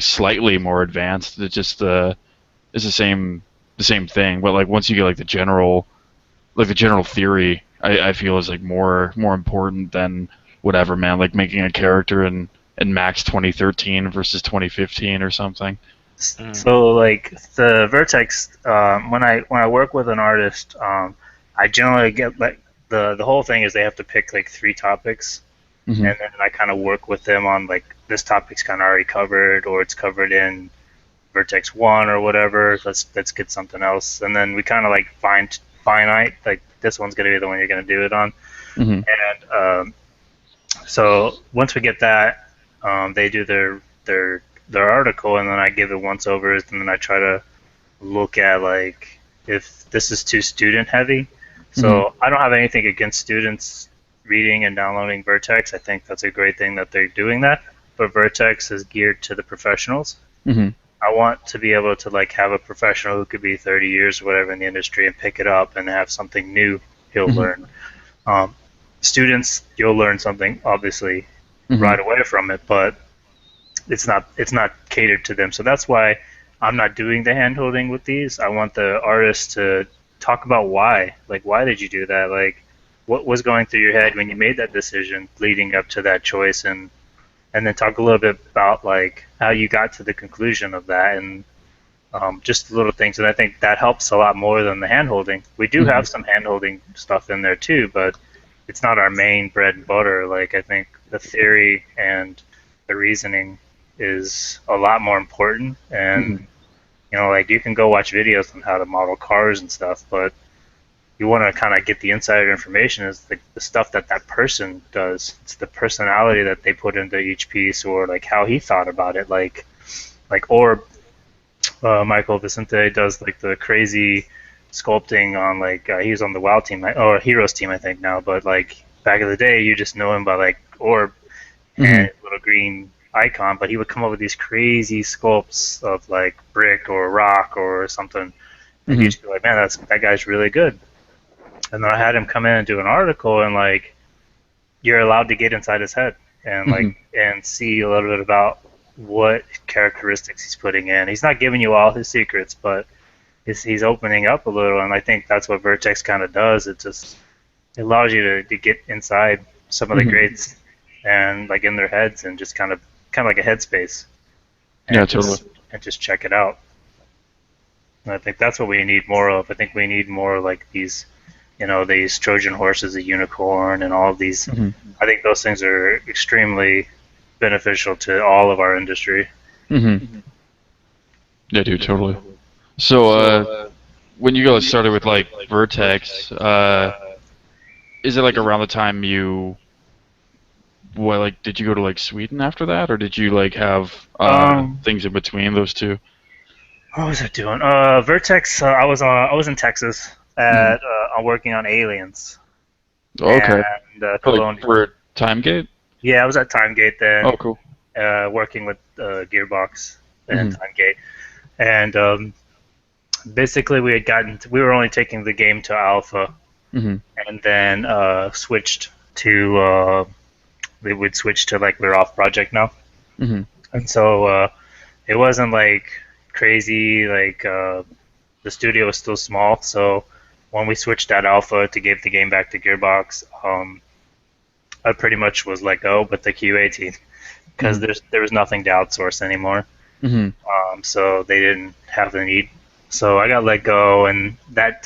slightly more advanced. It just it's the same thing. But like once you get like the general theory, I feel is like more important than whatever, man. Like making a character in Max 2013 versus 2015 or something. So like the Vertex, when I work with an artist, I generally get like the whole thing is they have to pick like 3 topics, and then I kind of work with them on like this topic's kind of already covered or it's covered in Vertex 1 or whatever. Let's get something else, and then we kind of like finite like this one's gonna be the one you're gonna do it on, and so once we get that, they do their article, and then I give it once overs, and then I try to look at like if this is too student heavy. So I don't have anything against students reading and downloading Vertex. I think that's a great thing that they're doing that. But Vertex is geared to the professionals. I want to be able to like have a professional who could be 30 years or whatever in the industry and pick it up and have something new he'll learn. Students, you'll learn something obviously right away from it, but it's not catered to them. So that's why I'm not doing the hand-holding with these. I want the artist to talk about why. Like, why did you do that? Like, what was going through your head when you made that decision leading up to that choice, and then talk a little bit about like how you got to the conclusion of that, and just little things. And I think that helps a lot more than the hand-holding. We do have some hand-holding stuff in there too, but it's not our main bread and butter. Like, I think the theory and the reasoning is a lot more important, and like you can go watch videos on how to model cars and stuff, but you want to kind of get the insider information is the stuff that person does. It's the personality that they put into each piece, or like how he thought about it. Like Michael Vicente does like the crazy sculpting on like he was on the WoW team or Heroes team I think now, but like back in the day you just know him by like Orb and little green icon, but he would come up with these crazy sculpts of like brick or rock or something, and you'd just be like, man, that guy's really good. And then I had him come in and do an article, and like you're allowed to get inside his head and like and see a little bit about what characteristics he's putting in. He's not giving you all his secrets, but he's opening up a little, and I think that's what Vertex kind of does. It allows you to get inside some of the greats and like in their heads and just kind of like a headspace. And totally. And just check it out. And I think that's what we need more of. I think we need more like these, these Trojan horses, a unicorn, and all of these. Mhm. I think those things are extremely beneficial to all of our industry. Mhm. Yeah, dude, totally. So, when you guys started with like Vertex, is it like around the time you, what, like, did you go to like Sweden after that, or did you like have things in between those two? What was I doing? Vertex. I was in Texas Mhm. at I'm working on Aliens Okay. and Like Colonial. for Timegate? Yeah, I was at Timegate then, Oh, cool. working with Gearbox and Mhm. Timegate, and basically we were only taking the game to alpha, Mhm. and then switched to we would switch to like we're off project now, Mhm. and so it wasn't like crazy like the studio was still small, so when we switched that alpha to give the game back to Gearbox, I pretty much was let go with the QA team because Mhm. there was nothing to outsource anymore. Mhm. So they didn't have the need. So I got let go, and that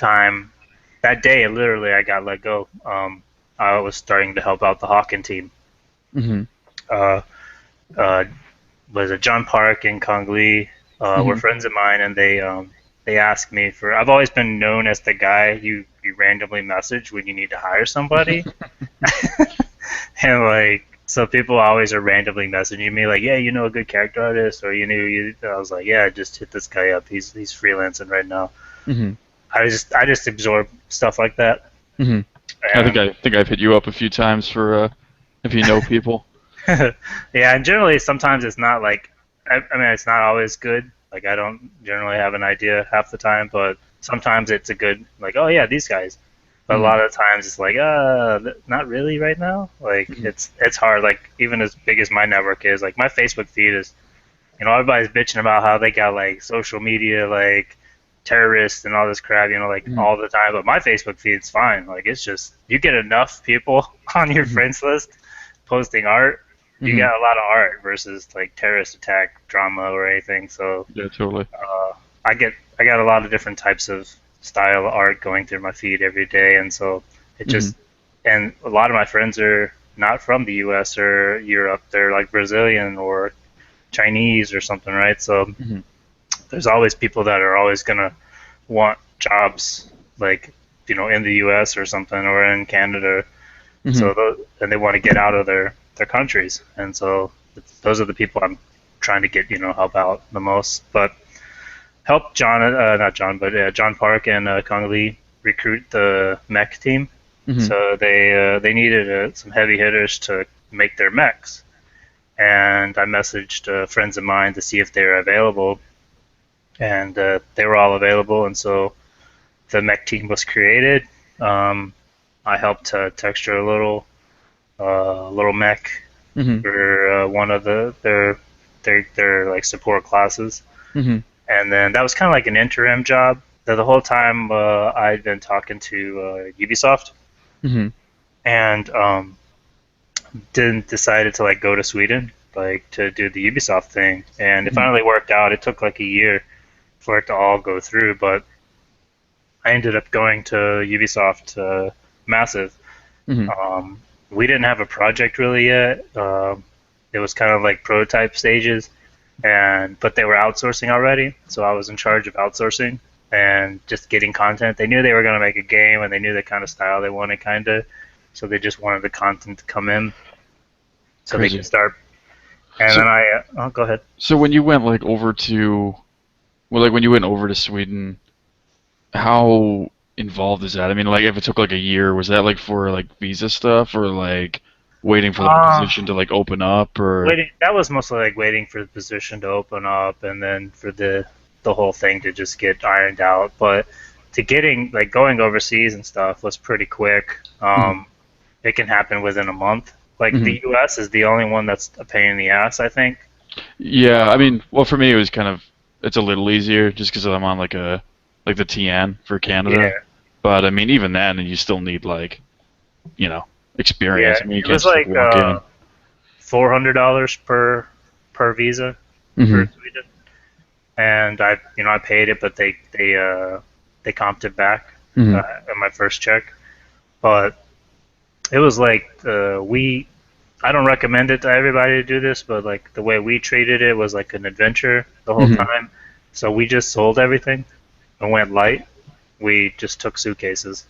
day, literally, I got let go. I was starting to help out the Hawken team. Mhm. Uh, uh, was it John Park and Kong Lee were Mhm. friends of mine, and they asked me for. I've always been known as the guy you randomly message when you need to hire somebody, and like so people always are randomly messaging me like, yeah, you know a good character artist, or I was like, yeah, just hit this guy up. He's freelancing right now. Mhm. I just absorb stuff like that, Mhm. and I think I've hit you up a few times for if you know people. yeah, and generally sometimes it's not like I mean it's not always good. Like I don't generally have an idea half the time, but sometimes it's a good like, oh yeah, these guys. But a Mhm. lot of times it's like, not really right now. Like Mhm. it's hard. Like even as big as my network is, like my Facebook feed is, everybody's bitching about how they got like social media like terrorists and all this crap, like Mhm. all the time. But my Facebook feed's fine. Like it's just you get enough people on your Mhm. friends list posting art, you Mhm. got a lot of art versus like terrorist attack drama or anything. So Yeah, totally. uh, I got a lot of different types of style art going through my feed every day, and so it Mhm. just and a lot of my friends are not from the U.S. or Europe. They're like Brazilian or Chinese or something, right? So Mhm. there's always people that are always gonna want jobs like in the U.S. or something or in Canada. Mhm. So and they want to get out of their countries, and so those are the people I'm trying to get help out the most. But help John, not John, but John Park and Kong Lee recruit the mech team. Mhm. So they needed some heavy hitters to make their mechs, and I messaged friends of mine to see if they were available, and they were all available, and so the mech team was created. Um, I helped texture a little mech Mhm. for one of their like support classes, Mhm. and then that was kind of like an interim job. The whole time I'd been talking to Ubisoft, Mhm. and didn't decided to like go to Sweden like to do the Ubisoft thing, and it Mhm. finally worked out. It took like a year for it to all go through, but I ended up going to Ubisoft Massive. Mhm. We didn't have a project really yet. It was kind of like prototype stages, but they were outsourcing already, so I was in charge of outsourcing and just getting content. They knew they were going to make a game, and they knew the kind of style they wanted, kind of. So they just wanted the content to come in, so they could Crazy. start. And So then oh, go ahead. so when you went like over to, well, like when you went over to Sweden, how involved is that? I mean, like if it took like a year, was that like for like visa stuff, or like waiting for the Uh, position to like open up, or? Waiting. That was mostly like waiting for the position to open up, and then for the whole thing to just get ironed out. But to getting like going overseas and stuff was pretty quick. Mhm. It can happen within a month. Like Mhm. the U.S. is the only one that's a pain in the ass, I think. Yeah, I mean, well, for me it was kind of, it's a little easier just because I'm on like a, like the TN for Canada. Yeah, But I mean, even then, you still need like, you know, yeah. experience. I mean, you It can't was just like like walk in. $400 per visa for Mhm. Sweden. and I paid it, but they comped it back Mhm. in my first check. But it was like I don't recommend it to everybody to do this, but like the way we treated it was like an adventure the whole Mhm. time. So we just sold everything and went light. We just took suitcases,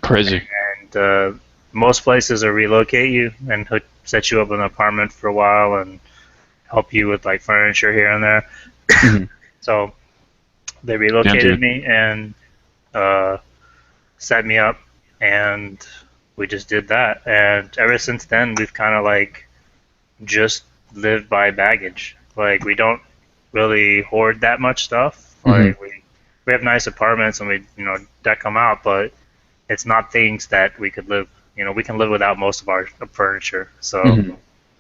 Crazy. and most places will relocate you and set you up in an apartment for a while and help you with like furniture here and there. Mhm. So they Damn, relocated dude. me and uh, set me up, and we just did that. And ever since then, we've kind of like just lived by baggage. Like we don't really hoard that much stuff. Mhm. Like we have nice apartments and we deck them out, but it's not things that we could live. We can live without most of our furniture. So Mhm.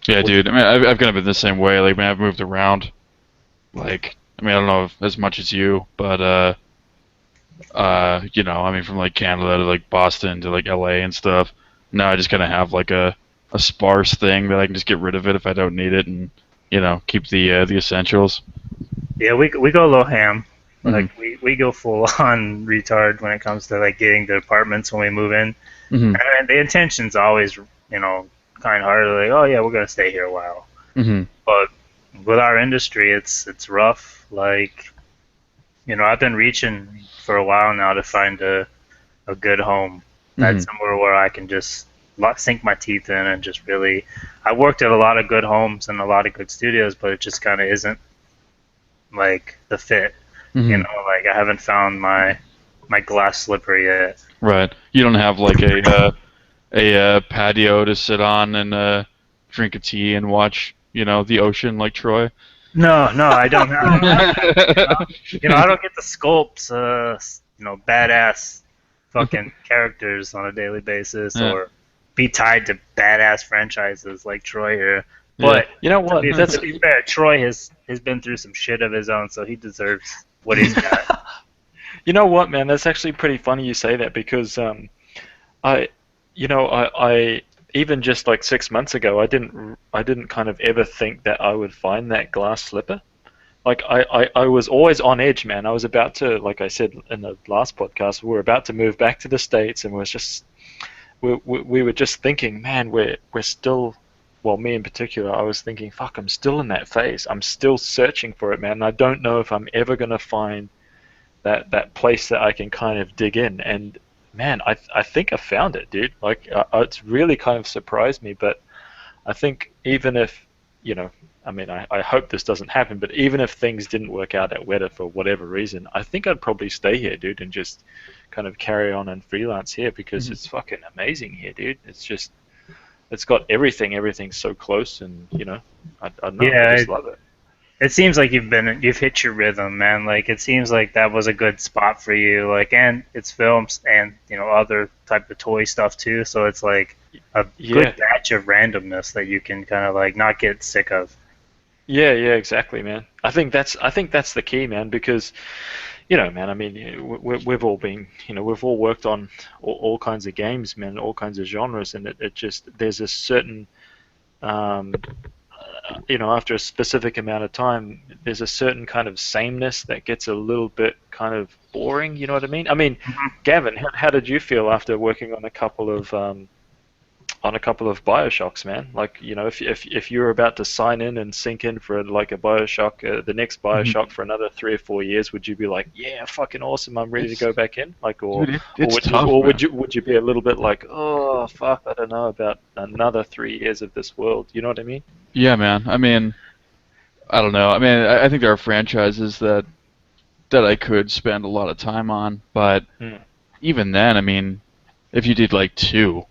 Yeah, we, dude. I mean, I've kind of been the same way. Like, when I've moved around, like, I mean, I don't know as much as you, but I mean, from like Canada to like Boston to like LA and stuff. Now I just kind of have like a sparse thing that I can just get rid of it if I don't need it, and keep the essentials. yeah, we go low ham. Mhm. Like we go full on retard when it comes to like getting the apartments when we move in. Mhm. And the intention's always kind hearted, like, oh yeah, we're gonna stay here a while. Mhm. But with our industry, it's rough. Like I've been reaching for a while now to find a good home. That's Mhm. somewhere where I can just sink my teeth in and just really. I worked at a lot of good homes and a lot of good studios, but it just kind of isn't like the fit. Mhm. Like I haven't found my glass slipper yet. Right. You don't have like a patio to sit on and drink a tea and watch the ocean like Troy. No, no, I don't have that. I don't get the sculpts, badass fucking characters on a daily basis, Yeah. or be tied to badass franchises like Troy here. Yeah. But You know to what? be That's to be fair, Troy has been through some shit of his own, so he deserves what he's got. you know what, man. That's actually pretty funny you say that because I, I even just like 6 months ago, I didn't kind of ever think that I would find that glass slipper. Like I was always on edge, man. I was about to, like I said in the last podcast, we were about to move back to the States, and we were just thinking, man, we're still, well, me in particular, I was thinking, fuck, I'm still in that phase. I'm still searching for it, man. And I don't know if I'm ever gonna find that place that I can kind of dig in. And man, I think I found it, dude. Like it's really kind of surprised me. But I think even if I mean, I hope this doesn't happen, but even if things didn't work out at Weta for whatever reason, I think I'd probably stay here, dude, and just kind of carry on and freelance here because Mhm. it's fucking amazing here, dude. It's got everything. Everything's so close, and I don't know. I Yeah, just love it. it seems like you've hit your rhythm, man. Like it seems like that was a good spot for you. Like, and it's films and other type of toy stuff too. So it's like a Yeah, good batch of randomness that you can kind of like not get sick of. yeah, yeah, exactly, man. I think that's the key, man, because man, I mean, we've all been, we've all worked on all kinds of games, man, all kinds of genres, and it just there's a certain, um, after a specific amount of time, there's a certain kind of sameness that gets a little bit kind of boring. You know what I mean? I mean, Gavin, how did you feel after working on a couple of Bioshocks, man? Like, if you were about to sign in and sink in for like a Bioshock, the next Mhm. Bioshock for another 3 or 4 years, would you be like, yeah, fucking awesome, I'm ready to It's go back in? Like, dude, or it's would you, tough, or man. would you be a little bit like, oh fuck, I don't know about another 3 years of this world? You know what I mean? Yeah, man. I mean, I don't know. I mean, I think there are franchises that I could spend a lot of time on, but Mm. even then, I mean, if you did like two,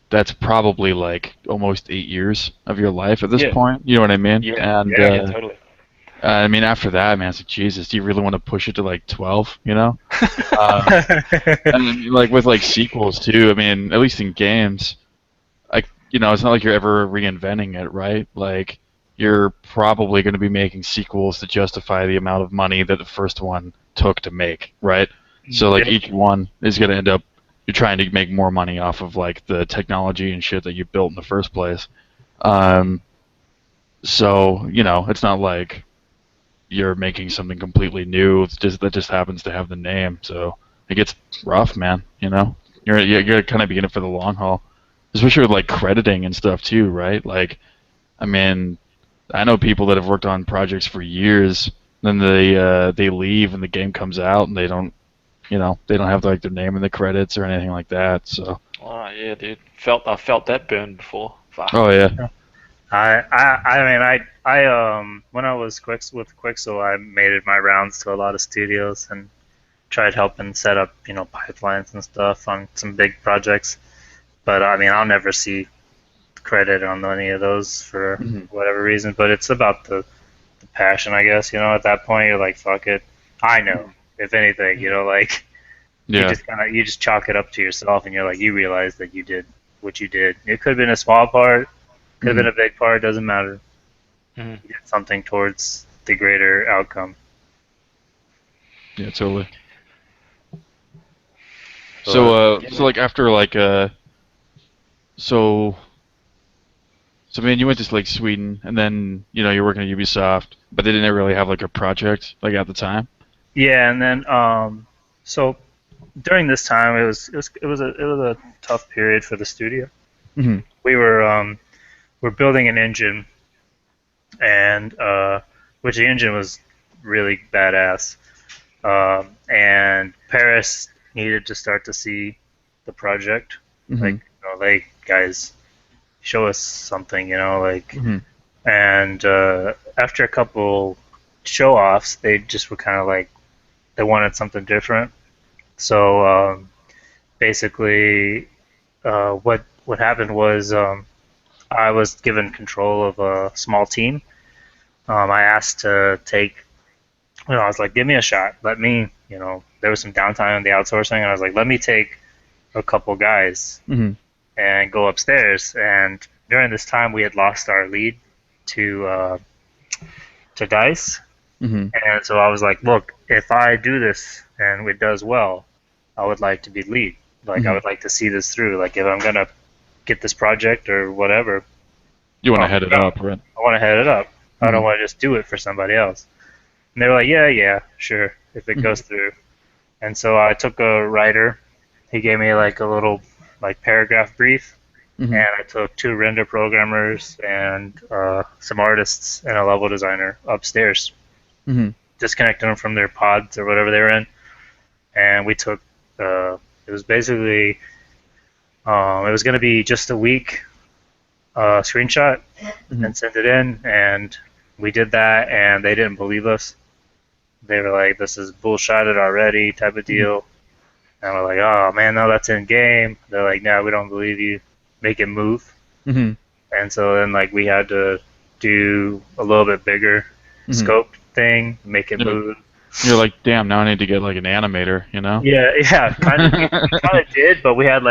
that's probably like almost 8 years of your life at this Yeah, point. You know what I mean? yeah, And Yeah. yeah, totally. I mean, after that, man, it's like Jesus. Do you really want to push it to like 12? Um, and then, like with like sequels too. I mean, at least in games, like it's not like you're ever reinventing it, right? Like you're probably going to be making sequels to justify the amount of money that the first one took to make, right? So like Yep. each one is going to end up you're trying to make more money off of like the technology and shit that you built in the first place. Um, so it's not like you're making something completely new. It's just that just happens to have the name, so it gets rough, man. You know, you're kind of being it for the long haul, especially with like crediting and stuff too, right? Like, I mean, I know people that have worked on projects for years, then they leave and the game comes out and they don't, you know, they don't have like their name in the credits or anything like that. So, Oh yeah, dude. I felt that burn before. Fuck. oh yeah, When I was with Quixel, I made it my rounds to a lot of studios and tried helping set up, pipelines and stuff on some big projects. But I mean, I'll never see credit on any of those for whatever reason. But it's about the passion, I guess. At that point, you're like, fuck it. I know, if anything, like yeah, you just chalk it up to yourself, and you're like, you realize that you did what you did. It could have been a small part, could have been a big part. Doesn't matter. You did something towards the greater outcome. yeah, totally. So like after like so man, you went to like Sweden, and then you're working at Ubisoft, but they didn't really have like a project like at the time. Yeah, and then so during this time, it was a tough period for the studio. Mm-hmm. We're building an engine, and which the engine was really badass, and Paris needed to start to see the project, like guys, show us something, and after a couple show-offs, they just were kind of like they wanted something different. So basically, what happened was I was given control of a small team. I asked to take, I was like, give me a shot. Let me, there was some downtime in the outsourcing, and I was like, let me take a couple guys and go upstairs. And during this time, we had lost our lead to Dice. And so I was like, look, if I do this and it does well, I would like to be lead. Like, I would like to see this through. Like, if I'm going to get this project or whatever. You want to head it up, right? I want to head it up. I don't want to just do it for somebody else. And they were like, yeah, sure, if it goes through. And so I took a writer. He gave me like a little paragraph brief. And I took 2 render programmers and some artists and a level designer upstairs. Disconnected them from their pods or whatever they were in. And we took, it was basically, it was going to be just a week screenshot and send it in. And we did that, and they didn't believe us. They were like, this is bullshitted already type of deal. And we're like, oh, man, no, that's in game. They're like, no, we don't believe you. Make it move. And so then, we had to do a little bit bigger scope thing, make it move. You're like, damn, now I need to get like an animator, Yeah, kind of did, but we had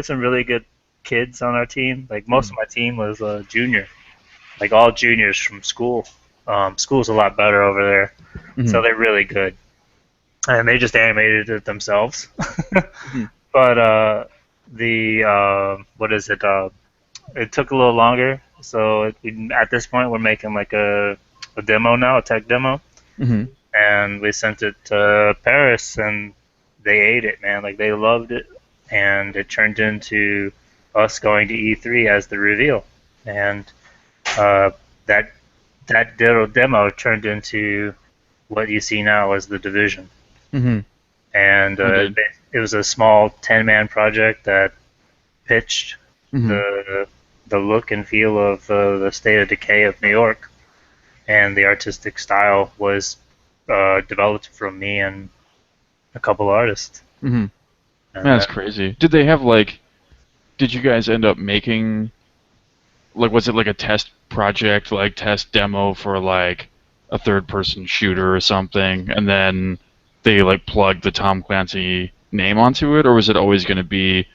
some really good kids on our team. Like, most of my team was junior, like all juniors from school. School's a lot better over there, so they're really good, and they just animated it themselves. But it took a little longer. So at this point, we're making like a demo now, a tech demo, and we sent it to Paris, and they ate it, man. Like, they loved it, and it turned into us going to E3 as the reveal, and that little demo turned into what you see now as the Division. And it was a small 10-man project that pitched the look and feel of the State of Decay of New York, and the artistic style was developed from me and a couple artists. That's crazy. Did they have did you guys end up making, was it like a test project, test demo for a third-person shooter or something, and then they plugged the Tom Clancy name onto it, or was it always going to be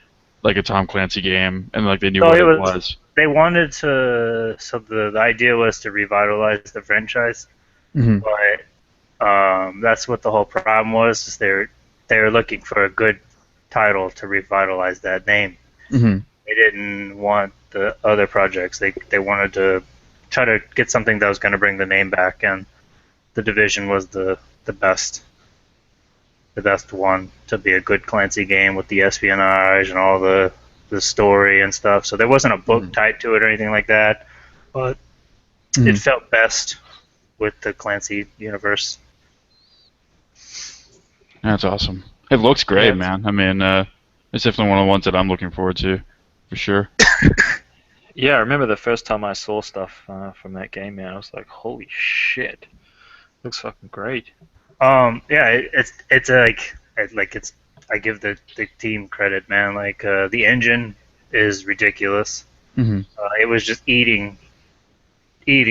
like a Tom Clancy game and they knew what it was? They wanted to, so the idea was to revitalize the franchise, but that's what the whole problem was. Is they were looking for a good title to revitalize that name. They didn't want the other projects. They wanted to try to get something that was going to bring the name back, and the Division was the best one to be a good Clancy game with the espionage and all the story and stuff. So there wasn't a book tied to it or anything like that, but it felt best with the Clancy universe. That's awesome. It looks great, Yeah, man. I mean, it's definitely one of the ones that I'm looking forward to, for sure. Yeah, I remember the first time I saw stuff from that game, man. I was like, holy shit. Looks fucking great. Yeah, it's I give the team credit, man. Like the engine is ridiculous. It was just eating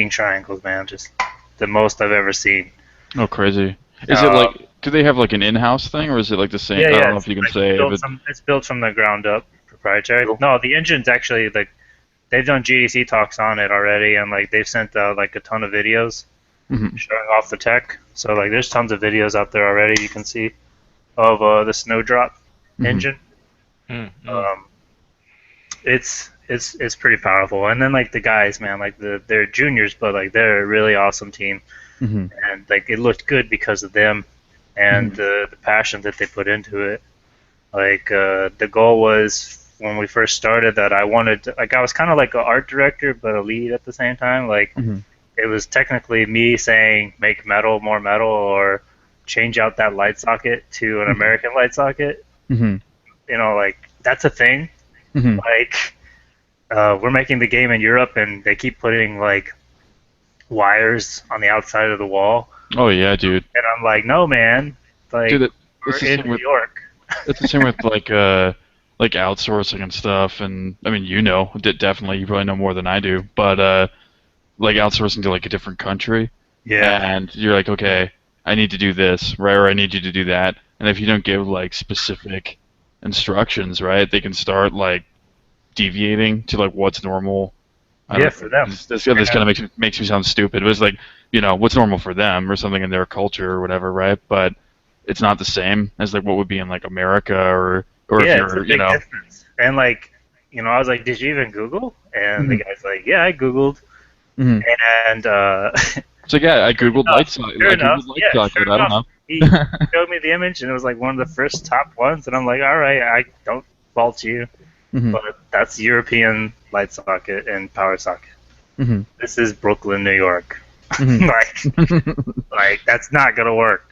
triangles, man. Just the most I've ever seen. Oh, crazy. Is it like, do they have like an in-house thing, or is it like the same? Yeah, I yeah. don't know if you can say. It's built from the ground up, proprietary. Cool. No, the engine's actually like they've done GDC talks on it already, and like they've sent out like a ton of videos showing off the tech. So like there's tons of videos out there already you can see of the Snowdrop engine. It's pretty powerful. And then like the guys, man, like they're juniors, but like they're a really awesome team. And like it looked good because of them and the passion that they put into it. Like the goal was when we first started that I wanted like I was kind of like an art director but a lead at the same time. Like it was technically me saying make metal more metal or change out that light socket to an American light socket. You know, like that's a thing. Like we're making the game in Europe and they keep putting like wires on the outside of the wall. Oh yeah, dude. And I'm like, no, man. Like, Dude, we're in New York. It's the same with like outsourcing and stuff. And I mean, you know, definitely, you probably know more than I do. But like outsourcing to like a different country. Yeah. And you're like, okay, I need to do this, right? Or I need you to do that. And if you don't give like specific instructions, right, they can start like deviating to like what's normal. Yeah, for them. This kind of makes me sound stupid. It was like, you know, what's normal for them or something in their culture or whatever, right? But it's not the same as like what would be in like America or yeah, if it's a you're, big you know. difference. And like, you know, I was like, did you even Google? And the guy's like, yeah, I Googled. And it's like, yeah, I Googled light socket. Sure I enough. don't know. He showed me the image and it was like one of the first top ones. And I'm like, all right, I don't fault you. But that's European light socket and power socket. This is Brooklyn, New York. like that's not gonna work.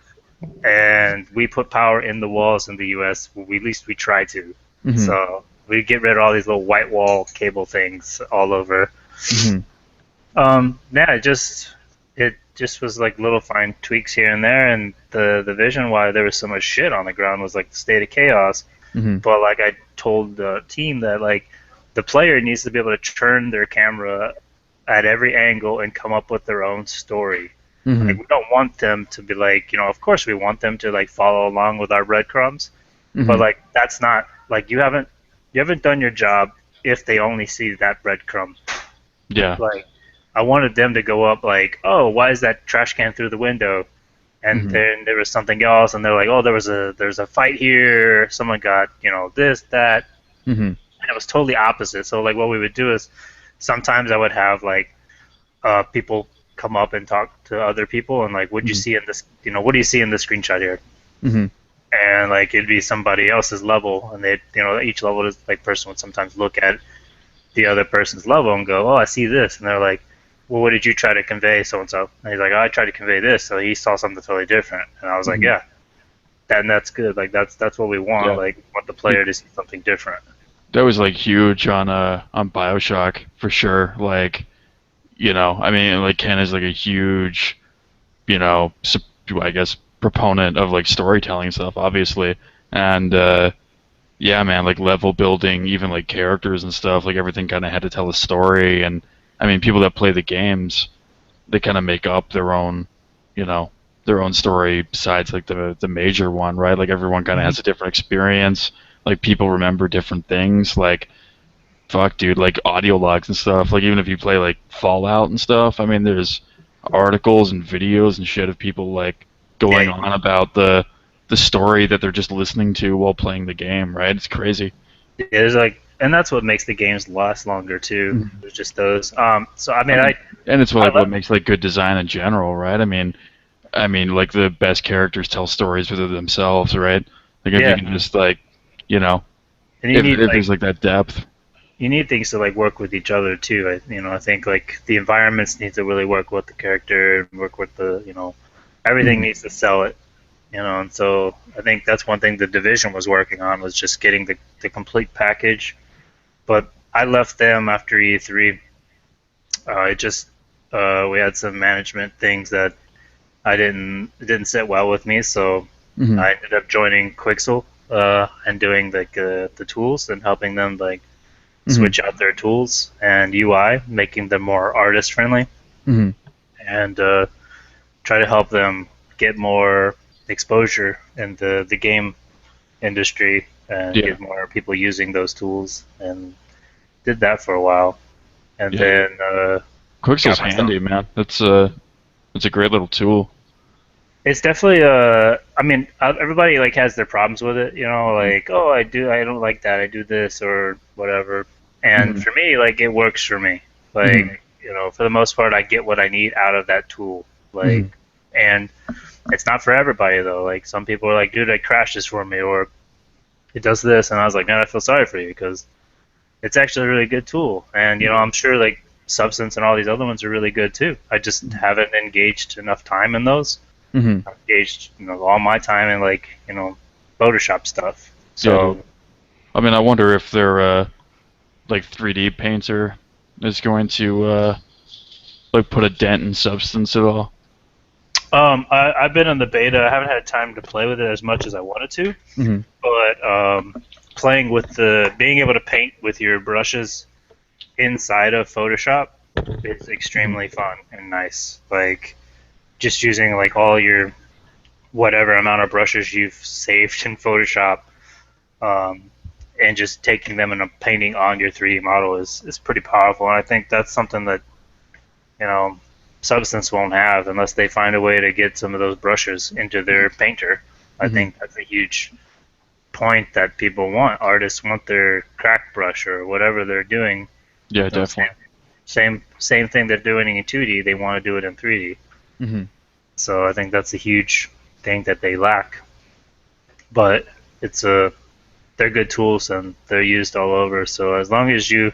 And we put power in the walls in the U.S. At least we try to. So we get rid of all these little white wall cable things all over. Yeah, it just was like little fine tweaks here and there, and the vision why there was so much shit on the ground was like the state of chaos. But like I told the team that like the player needs to be able to turn their camera at every angle and come up with their own story. Like we don't want them to be like, you know, of course we want them to like follow along with our breadcrumbs, but like that's not like you haven't done your job if they only see that breadcrumb. Yeah. Like I wanted them to go up like, oh, why is that trash can through the window? And then there was something else, and they're like, oh, there's a fight here. Someone got, you know, this, that. And it was totally opposite. So like what we would do is sometimes I would have like people come up and talk to other people and like, what do you see in this, you know, what do you see in this screenshot here? And like it'd be somebody else's level, and they, you know, each level is like person would sometimes look at the other person's level and go, oh, I see this, and they're like, well, what did you try to convey, so and so? And he's like, oh, I tried to convey this, so he saw something totally different, and I was like, yeah, that's good, like that's what we want, like we want the player to see something different. That was like huge on BioShock for sure. Like, you know, I mean, like Ken is like a huge, you know, I guess proponent of like storytelling stuff, obviously, and yeah, man, like level building, even like characters and stuff, like everything kind of had to tell a story. And I mean, people that play the games, they kind of make up their own, you know, their own story besides like the major one, right? Like everyone kind of has a different experience. Like people remember different things. Like, fuck, dude, like audio logs and stuff. Like even if you play like Fallout and stuff, I mean, there's articles and videos and shit of people like going on about the story that they're just listening to while playing the game, right? It's crazy. Yeah, there's like, and that's what makes the games last longer too. There's just those. So I mean, and it's what makes like good design in general, right? I mean, I mean, like the best characters tell stories within themselves, right? Like if you Yeah, can just like, you know, and you need if like there's like that depth. you need things to like work with each other too. I think like the environments need to really work with the character and work with the everything Mhm. needs to sell it. And so I think that's one thing the division was working on was just getting the complete package. But I left them after E3. It just we had some management things that it didn't sit well with me, so Mhm. I ended up joining Quixel and doing like the tools and helping them like Mhm. switch out their tools and UI, making them more artist friendly, Mhm. and try to help them get more exposure in the game industry and Yeah. get more people using those tools. And did that for a while, and Yeah. then Quixel's got myself. handy, man. That's a great little tool. It's definitely I mean, everybody like has their problems with it, Mhm. like, oh, I don't like that, I do this or whatever. And Mhm. for me, like, it works for me. Mhm. Like, for the most part, I get what I need out of that tool. Like, Mhm. and it's not for everybody though. Like, some people are like, dude, it crashes for me, or it does this, and I was like, man, I feel sorry for you because it's actually a really good tool. And Mhm. I'm sure like Substance and all these other ones are really good too. I just haven't engaged enough time in those. Mhm. I've engaged all my time in like Photoshop stuff. Yeah, dude. So I mean, I wonder if their like 3D painter is going to like put a dent in Substance at all. I've been in the beta. I haven't had time to play with it as much as I wanted to, Mhm. but playing with the being able to paint with your brushes inside of Photoshop is Mhm. extremely fun and nice. Like just using like all your whatever amount of brushes you've saved in Photoshop, um, and just taking them and painting on your 3D model is pretty powerful. And I think that's something that you know Substance won't have unless they find a way to get some of those brushes into their painter. I Mhm. think that's a huge point that people want. Artists want their crack brush or whatever they're doing. Yeah, You know, same, definitely. same thing they're doing in 2D. They want to do it in 3D. Mhm. So I think that's a huge thing that they lack. But it's a they're good tools and they're used all over. So as long as you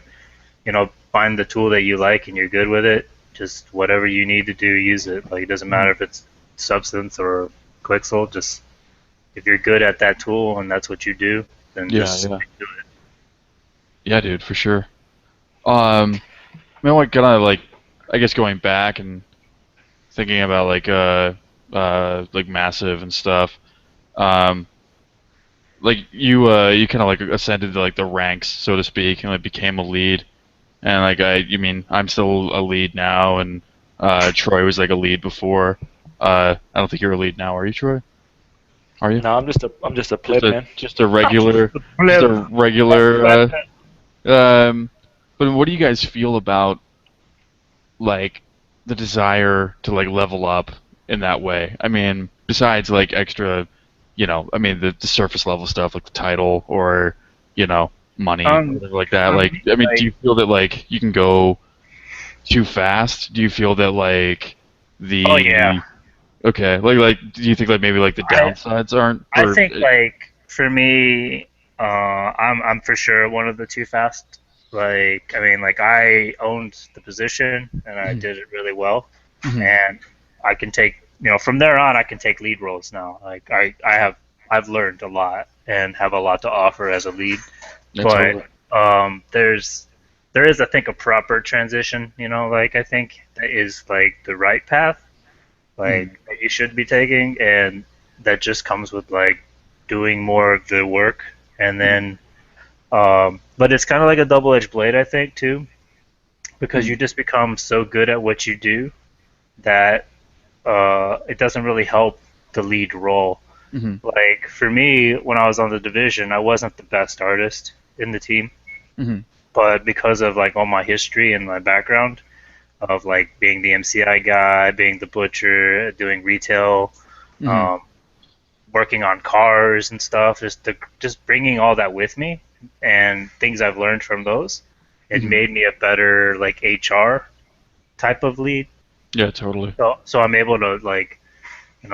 find the tool that you like and you're good with it, just whatever you need to do, use it. Like it doesn't matter Mhm. if it's Substance or Quixel. Just if you're good at that tool and that's what you do, then Yeah, just yeah. do it. Yeah, dude, for sure. I mean, like, kind of like, I guess going back and thinking about like Massive and stuff. Um, like you kind of like ascended to like the ranks, so to speak, and like became a lead. And like you mean I'm still a lead now, and Troy was like a lead before. I don't think you're a lead now, are you, Troy? Are you? No, I'm just a pleb, man. Just a regular, just a Flip. regular. But what do you guys feel about like the desire to like level up in that way? I mean, besides like extra, I mean the surface level stuff like the title or money or Um, whatever like that. for Like, me, I mean, do like, you feel that like you can go too fast? Do you feel that like oh yeah, the okay, like do you think like maybe like the I downsides aren't I or think like for me, I'm for sure one of the too fast. Like I mean, like I owned the position and I Mhm, did it really well, mhm. and I can take from there on I can take lead roles now. Like I've learned a lot and have a lot to offer as a lead, Yeah, but totally. there is I think a proper transition. Like I think that is like the right path Mhm, like that you should be taking, and that just comes with like doing more of the work, and mhm, then but it's kind of like a double-edged blade, I think, too, because mhm, you just become so good at what you do that it doesn't really help the lead role. mhm, Like for me, when I was on the division, I wasn't the best artist in the team, mhm, but because of like all my history and my background of like being the MCI guy, being the butcher, doing retail, mhm, um, working on cars and stuff, just bringing all that with me and things I've learned from those, it mhm. made me a better like HR type of lead. Yeah, totally. So I'm able to like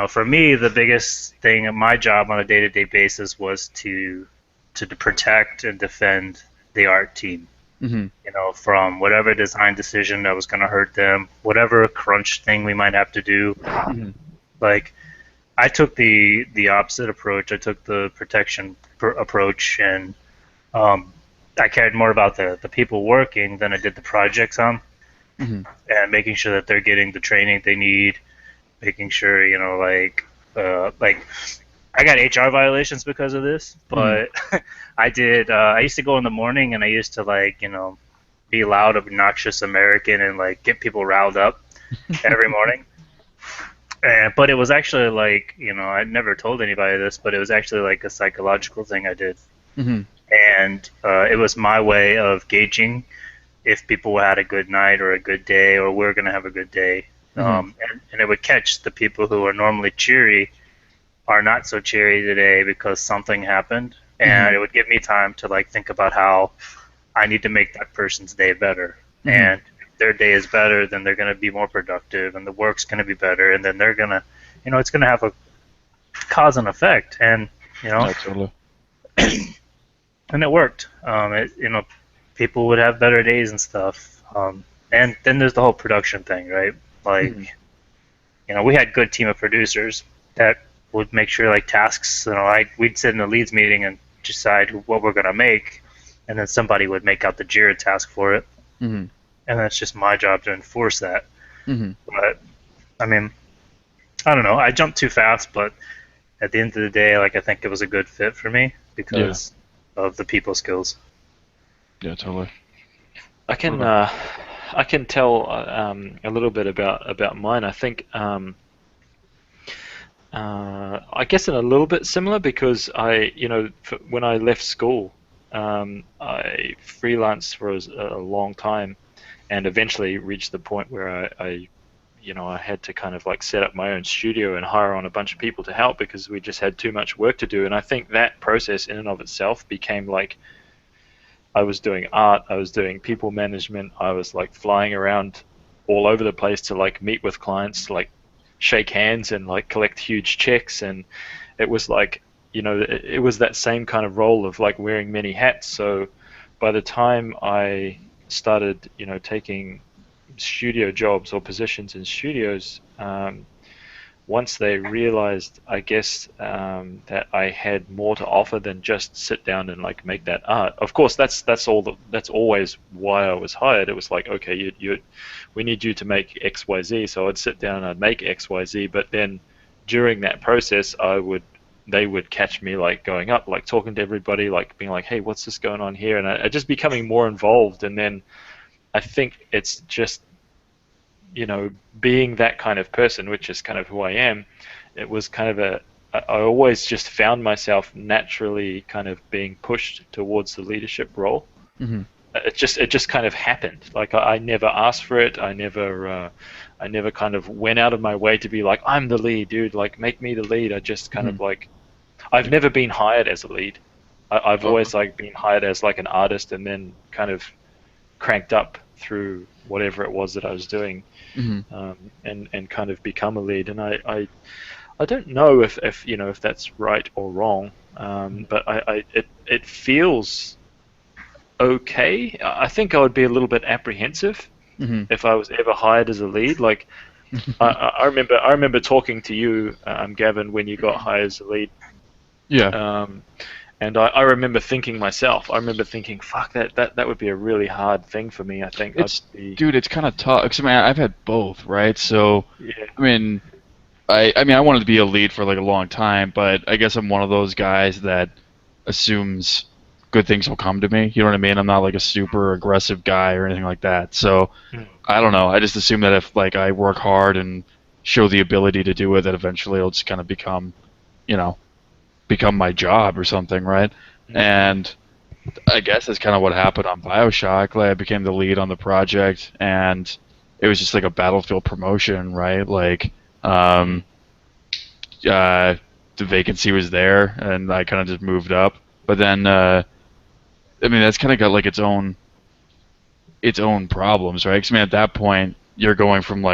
For me, the biggest thing in my job on a day-to-day basis was to protect and defend the art team. Mm-hmm. From whatever design decision that was going to hurt them, whatever crunch thing we might have to do. Mm-hmm. Like, I took the opposite approach. I took the protection approach, and I cared more about the people working than I did the projects on, Mm-hmm. and making sure that they're getting the training they need, making sure, like I got HR violations because of this, but I used to go in the morning and I used to be loud, obnoxious American and like get people riled up every morning. But it was actually I never told anybody this, but it was actually like a psychological thing I did. Mm-hmm. And it was my way of gauging if people had a good night or a good day or we're going to have a good day. Mm-hmm. And it would catch the people who are normally cheery are not so cheery today because something happened. And it would give me time to think about how I need to make that person's day better. Mm-hmm. And if their day is better, then they're going to be more productive and the work's going to be better. And then they're going to, it's going to have a cause and effect. And, Yeah, totally. and it worked. People would have better days and stuff. And then there's the whole production thing, right? We had good team of producers that would make sure tasks. We'd sit in a leads meeting and decide what we're gonna make, and then somebody would make out the Jira task for it. Mm-hmm. And that's just my job to enforce that. Mm-hmm. But I mean, I don't know. I jumped too fast, but at the end of the day, I think it was a good fit for me because of the people skills. Yeah, totally. I can tell a little bit about mine. I think I guess in a little bit similar because when I left school, I freelanced for a long time, and eventually reached the point where I had to kind of set up my own studio and hire on a bunch of people to help because we just had too much work to do. And I think that process in and of itself became I was doing art, I was doing people management, I was flying around all over the place to meet with clients, shake hands and collect huge checks, and it was it was that same kind of role of wearing many hats. So by the time I started taking studio jobs or positions in studios, once they realized, I guess, that I had more to offer than just sit down and make that art. Of course, that's always why I was hired. It was okay, we need you to make X, Y, Z. So I'd sit down and I'd make X, Y, Z. But then during that process, they would catch me going up, talking to everybody, being hey, what's this going on here? And I just becoming more involved. And then I think it's just being that kind of person, which is kind of who I am. It was kind of I always just found myself naturally kind of being pushed towards the leadership role. Mm-hmm. It just kind of happened. I never asked for it. I never kind of went out of my way to be I'm the lead, dude. Make me the lead. I just kind of I've never been hired as a lead. I've always been hired as an artist and then kind of cranked up through whatever it was that I was doing. Mm-hmm. And kind of become a lead. And I don't know if that's right or wrong, but it feels okay. I think I would be a little bit apprehensive if I was ever hired as a lead. I remember talking to you, Gavin, when you got hired as a lead. Yeah. And I remember thinking myself, fuck, that would be a really hard thing for me. I think dude, it's kind of tough. 'Cause, I've had both, right? So, yeah. I wanted to be a lead for a long time, but I guess I'm one of those guys that assumes good things will come to me. You know what I mean? I'm not a super aggressive guy or anything like that. So, I don't know. I just assume that if I work hard and show the ability to do it, that eventually it'll just kind of become my job or something, right? Mm-hmm. And I guess that's kind of what happened on BioShock. I became the lead on the project, and it was just a battlefield promotion, right? The vacancy was there, and I kind of just moved up. But then, that's kind of got its own problems, right? Because at that point, you're going from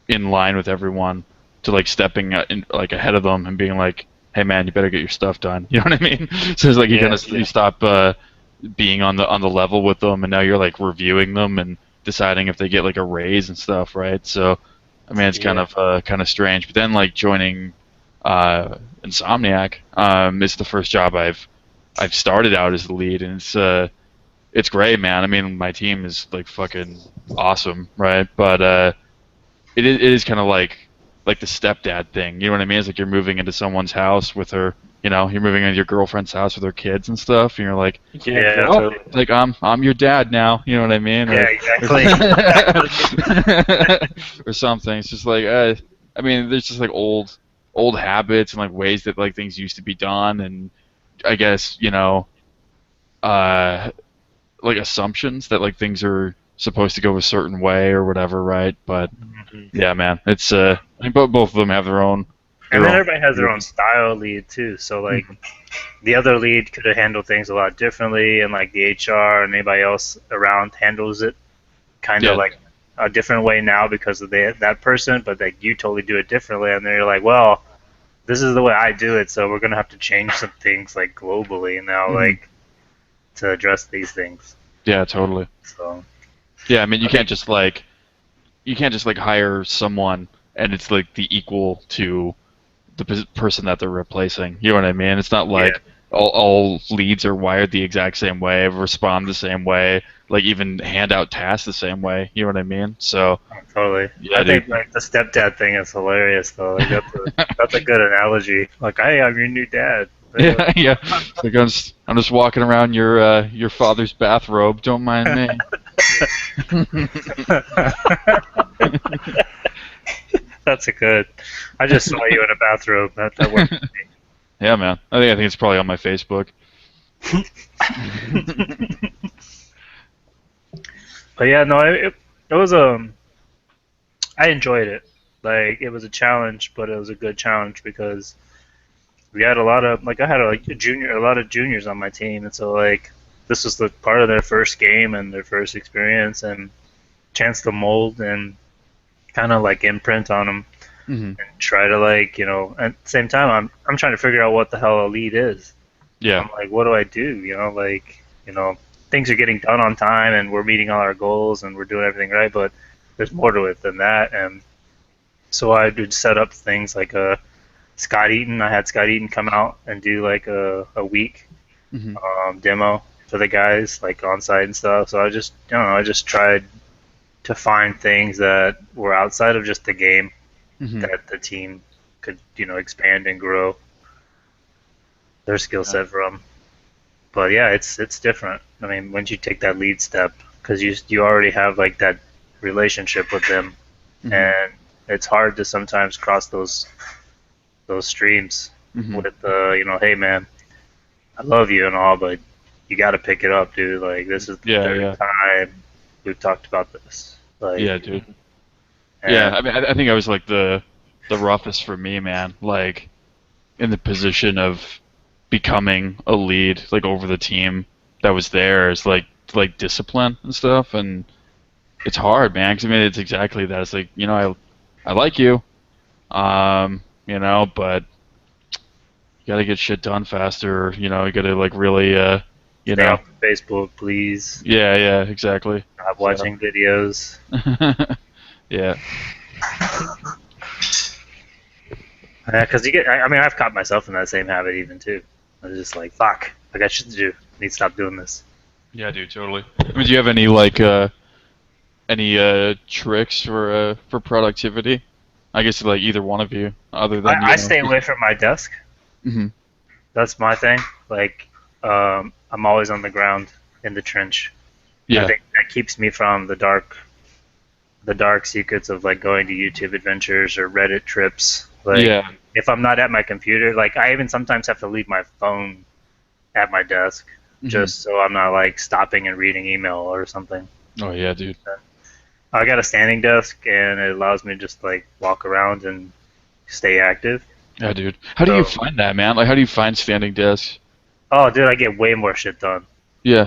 in line with everyone to like stepping in, like ahead of them and being like, hey man, you better get your stuff done. You know what I mean? So it's like you stop being on the level with them, and now you're like reviewing them and deciding if they get like a raise and stuff, right? So I mean, it's kind of strange. But then like joining Insomniac, it's the first job I've started out as the lead, and it's great, man. I mean, my team is like fucking awesome, right? But it is kind of like the stepdad thing. You know what I mean? It's like you're moving into someone's house with her. You know, you're moving into your girlfriend's house with her kids and stuff, and you're like, totally. like I'm your dad now. You know what I mean? Yeah, exactly. Or something. It's just like, I mean, there's just like old habits and like ways that like things used to be done, and I guess like assumptions that like things are supposed to go a certain way or whatever, right? But yeah, man, it's I think both of them have their own. And then everybody has their own style lead too. So like the other lead could have handled things a lot differently, and like the HR and anybody else around handles it kind of like a different way now because of that person. But like you totally do it differently, and then you're like, well, this is the way I do it, so we're gonna have to change some things like globally now, like to address these things. Yeah, totally. So yeah, I mean, you can't just like hire someone and it's like the equal to the person that they're replacing. You know what I mean? It's not like all leads are wired the exact same way, respond the same way, like even hand out tasks the same way. You know what I mean? So totally. Yeah, I think like the stepdad thing is hilarious though. Like, that's a good analogy. Like, hey, I'm your new dad. Yeah, yeah. It's like I'm just walking around your father's bathrobe. Don't mind me. That's a good. I just saw you in a bathrobe. That worked for me. Yeah, man. I think it's probably on my Facebook. But yeah, no, it was I enjoyed it. Like it was a challenge, but it was a good challenge because we had a lot of I had a lot of juniors on my team, and so like this was the part of their first game and their first experience and chance to mold and kind of like imprint on them and try to like at the same time I'm trying to figure out what the hell a lead is. Yeah. I'm like, what do I do? Things are getting done on time and we're meeting all our goals and we're doing everything right, but there's more to it than that. And so I would set up things like Scott Eaton. I had Scott Eaton come out and do like a week demo for the guys like on site and stuff. So I just tried to find things that were outside of just the game that the team could expand and grow their skill set from. But yeah, it's different. I mean, once you take that lead step, because you already have like that relationship with them, and it's hard to sometimes cross those streams with hey man, I love you and all, but you got to pick it up, dude. Like this is the third time we've talked about this. Like, yeah, dude. Yeah, I mean, I think I was like the roughest for me, man. Like in the position of becoming a lead, like over the team that was there, is like discipline and stuff, and it's hard, man. Because I mean, it's exactly that. It's like I like you, but you gotta get shit done faster. You gotta like really, Stay off Facebook, please. Yeah, exactly. Stop watching videos. Yeah. Because I've caught myself in that same habit even too. I was just like, fuck, I got shit to do. I need to stop doing this. Yeah, dude, totally. I mean, do you have any tricks for productivity? I guess like either one of you, other than I stay away from my desk. That's my thing. Like, I'm always on the ground in the trench. Yeah. I think that keeps me from the dark secrets of like going to YouTube adventures or Reddit trips. Like, if I'm not at my computer, like I even sometimes have to leave my phone at my desk just so I'm not like stopping and reading email or something. Oh yeah, dude. I got a standing desk and it allows me to just like walk around and stay active. Yeah, dude. How do you find that, man? Like, how do you find standing desks? Oh, dude, I get way more shit done. Yeah.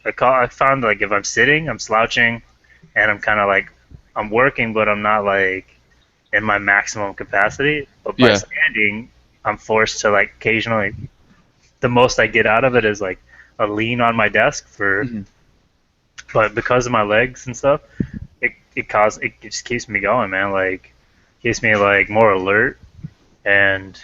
Like I found like if I'm sitting, I'm slouching, and I'm kind of like I'm working, but I'm not like in my maximum capacity. But by standing, I'm forced to like occasionally. The most I get out of it is like a lean on my desk for. But because of my legs and stuff, it just keeps me going, man. Like keeps me like more alert, and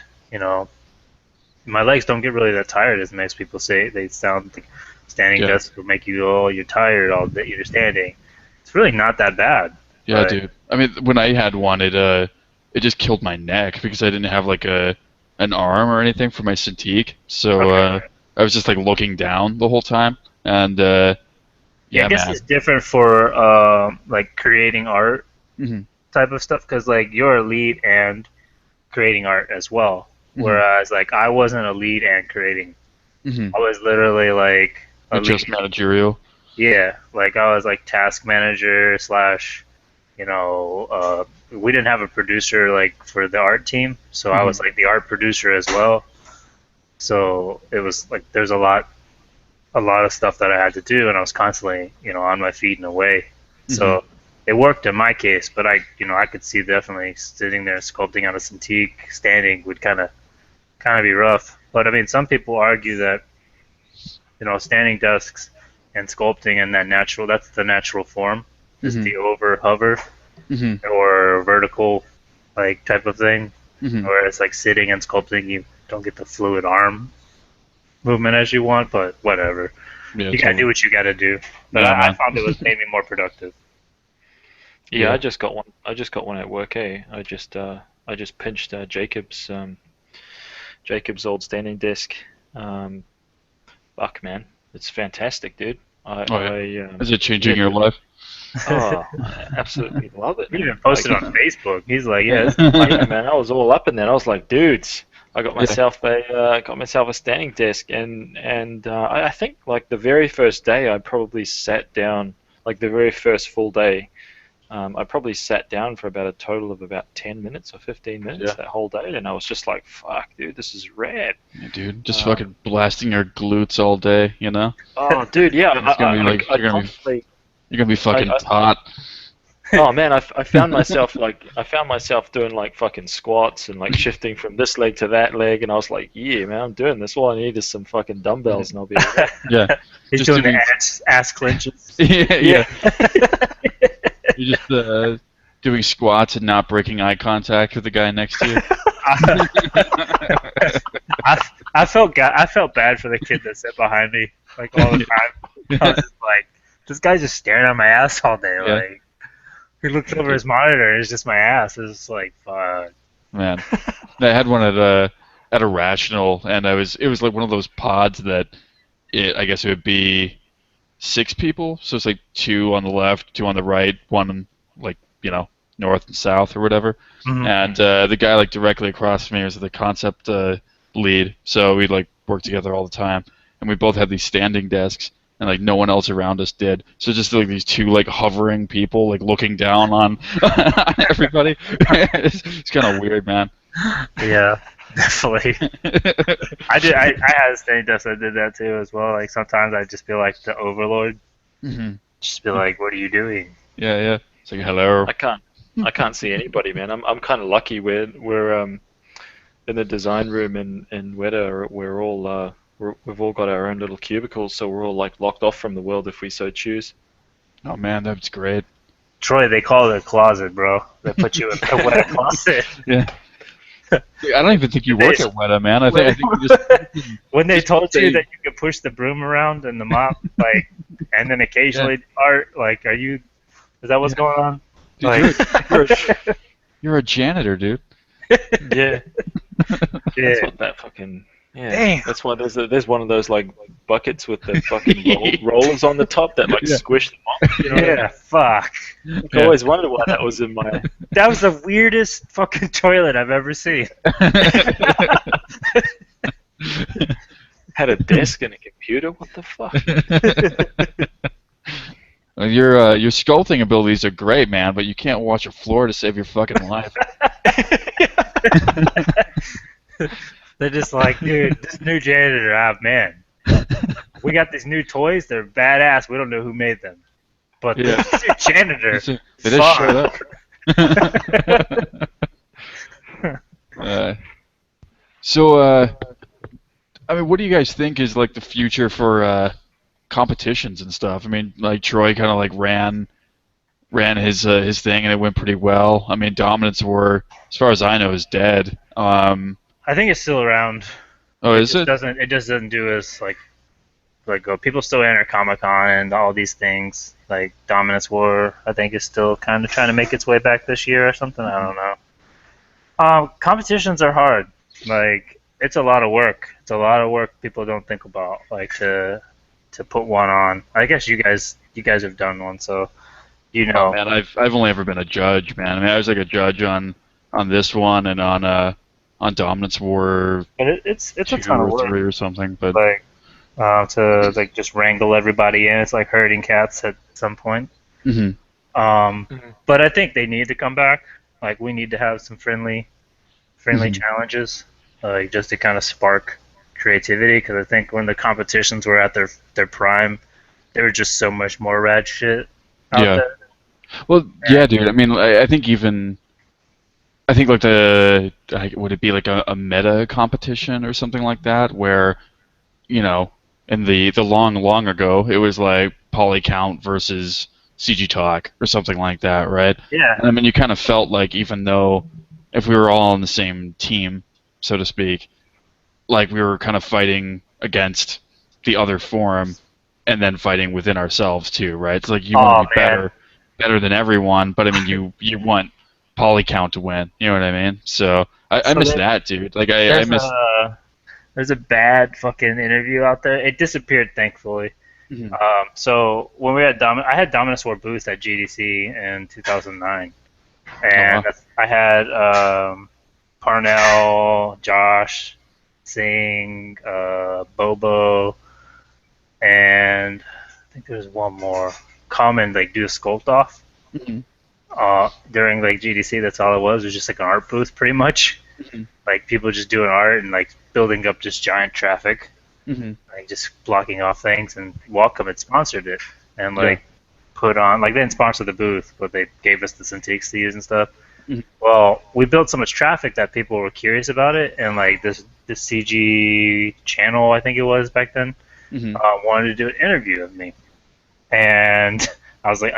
my legs don't get really that tired as most people say. They sound like standing desks will make you you're tired all day. You're standing. It's really not that bad. Yeah, dude. I mean, when I had one, it just killed my neck because I didn't have like an arm or anything for my Cintiq. So I was just like looking down the whole time, and I guess it's different for like creating art type of stuff because like you're a lead and creating art as well. Whereas like I wasn't a lead and creating. I was literally like just managerial. Yeah, like I was like task manager / we didn't have a producer like for the art team, so I was like the art producer as well. So it was like there's a lot of stuff that I had to do, and I was constantly on my feet and away. So it worked in my case, but I could see definitely sitting there sculpting on a Cintiq, standing would kind of be rough. But I mean, some people argue that standing desks and sculpting and that's the natural form, is the over hover or vertical like type of thing. Whereas like sitting and sculpting, you don't get the fluid arm movement as you want, but whatever. Yeah, you gotta do what you gotta do. But I found it made me more productive. Yeah, I just got one. I just got one at work. I just pinched Jacob's old standing desk. Fuck, man, it's fantastic, dude. Is it changing your life? Oh, I absolutely love it. He even posted on Facebook. He's like, yeah, man, I was all up in that. I was like, dudes, I got myself a standing desk, and I think like the very first day I probably sat down, like the very first full day, I probably sat down for about a total of about 10 minutes or 15 minutes that whole day, and I was just like, fuck, dude, this is rad. Yeah, dude, just fucking blasting your glutes all day, Oh, dude, yeah. You're gonna be fucking taut. Oh man, I found myself doing like fucking squats and like shifting from this leg to that leg, and I was like, yeah, man, I'm doing this. All I need is some fucking dumbbells, and I'll be right. Yeah. He's just doing the ass clenches. Yeah. You're just doing squats and not breaking eye contact with the guy next to you. I felt bad for the kid that sat behind me like all the time. I was just like, this guy's just staring at my ass all day. Yeah. Like, he looks over his monitor, and it's just my ass. It's like, fuck. Man, I had one at a Rational, and it was like one of those pods that I guess it would be 6 people, so it's like 2 on the left, 2 on the right, 1 like north and south or whatever. And the guy like directly across from me was the concept lead, so we'd like work together all the time, and we both had these standing desks, and like no one else around us did. So just like these 2 like hovering people like looking down on everybody. It's kind of weird, man. Yeah, definitely. I had a standing desk that did that too as well. Like sometimes I'd just be like the overlord. Just be like, what are you doing? Yeah. It's like, hello. I can't see anybody, man. I'm kind of lucky. We're in the design room in Weta. We've all got our own little cubicles, so we're all like locked off from the world if we so choose. Oh man, that's great. Troy, they call it a closet, bro. They put you in a Weta closet. Yeah. I don't even think you work at Weta, man. I think you just... When they told you that you could push the broom around and the mop, like, and then occasionally art, like, is that what's going on? Dude, like, you're a janitor, dude. Yeah. That's what that fucking... Yeah, damn. That's why there's one of those like buckets with the fucking rollers on the top that like squish them off. Yeah, fuck. I always wondered why that was in my... That was the weirdest fucking toilet I've ever seen. Had a desk and a computer? What the fuck? Well, your sculpting abilities are great, man, but you can't wash a floor to save your fucking life. They're just like, dude, this new janitor, man, we got these new toys. They're badass. We don't know who made them, but this new janitor, they just showed up. So, I mean, what do you guys think is like the future for competitions and stuff? I mean, like Troy kind of like ran his thing and it went pretty well. I mean, Dominance War, as far as I know, is dead. I think it's still around. Oh, is it? It just doesn't do as people still enter Comic Con and all these things. Like Dominance War, I think is still kind of trying to make its way back this year or something. I don't know. Competitions are hard. Like it's a lot of work. It's a lot of work people don't think about. Like to put one on. I guess you guys have done one, so you know. Oh man, I've only ever been a judge, man. I mean, I was like a judge on this one and on Dominance War But it's a 2 ton of or work. 3 or something. But Like to like just wrangle everybody in. It's like herding cats at some point. Mhm. But I think they need to come back. Like we need to have some friendly Mhm. challenges, like just to kind of spark creativity. Because I think when the competitions were at their prime, they were just so much more rad shit out Yeah. there. Well, yeah, dude. I mean, I think even I think like would it be like a meta competition or something like that where in the long ago it was like polycount versus CG talk or something like that, right? Yeah. And I mean, you kind of felt like even though if we were all on the same team, so to speak, like we were kind of fighting against the other forum and then fighting within ourselves too, right? It's like you want Oh to be man. better than everyone, but I mean you want polycount to win. You know what I mean? So I So miss that, dude. Like I there's miss. a bad fucking interview out there. It disappeared, thankfully. Mhm. So when we had I had Dominus War booth at GDC in 2009, Oh, and wow. I had Parnell, Josh, Singh, Bobo, and I think there was one more. Come and like do a sculpt off Mhm. during like GDC. That's all it was. It was just like an art booth, pretty much. Mhm. Like people just doing art and like building up just giant traffic, Mhm. like just blocking off things. And Welcome had sponsored it and Yeah. like put on like they didn't sponsor the booth, but they gave us the Cintiqs to use and stuff. Mhm. Well, we built so much traffic that people were curious about it, and like this CG channel, I think it was back then, Mhm. wanted to do an interview of me, and I was like,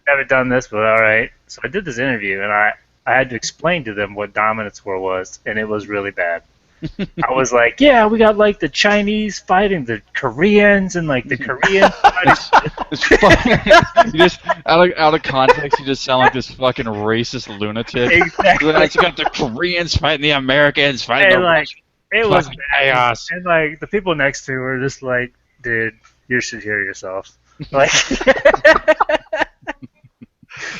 never done this, but all right. So I did this interview, and I had to explain to them what Dominance War was, and it was really bad. I was like, yeah, we got like the Chinese fighting the Koreans, and like the Koreans fighting. This fucking, you just out of context, you just sound like this fucking racist lunatic. Exactly. Like, you got the Koreans fighting the Americans fighting And the like it was fucking bad. chaos. And like the people next to me were just like, dude, you should hear yourself. Like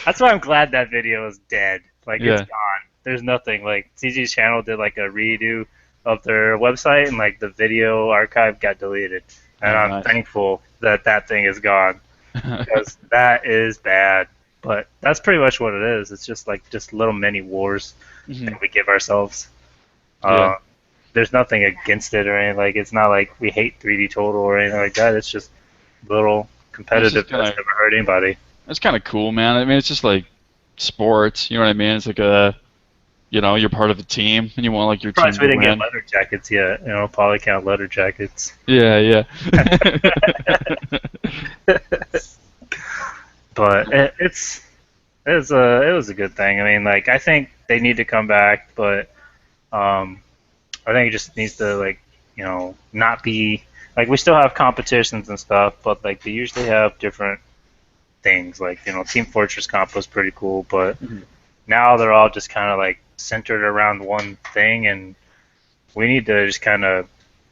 that's why I'm glad that video is dead. Like Yeah. it's gone. There's nothing. Like CG's channel did like a redo of their website, and like the video archive got deleted. And Oh, I'm nice. thankful that that thing is gone because that is bad. But that's pretty much what it is. It's just like just little mini wars Mhm. that we give ourselves. Yeah. There's nothing against it or anything. Like it's not like we hate 3D Total or anything like that. It's just little competitive kinda- that's never hurt anybody. That's kind of cool, man. I mean, it's just like sports. You know what I mean? It's like you're part of a team, and you want like your team Surprised we to didn't get win. leather jackets yet. Polycount leather jackets. Yeah, yeah. But it was a good thing. I mean, like I think they need to come back, but I think it just needs to not be like we still have competitions and stuff, but like they usually have different things. Like Team Fortress Comp was pretty cool, but Mhm. now they're all just kind of like centered around one thing, and we need to just kind of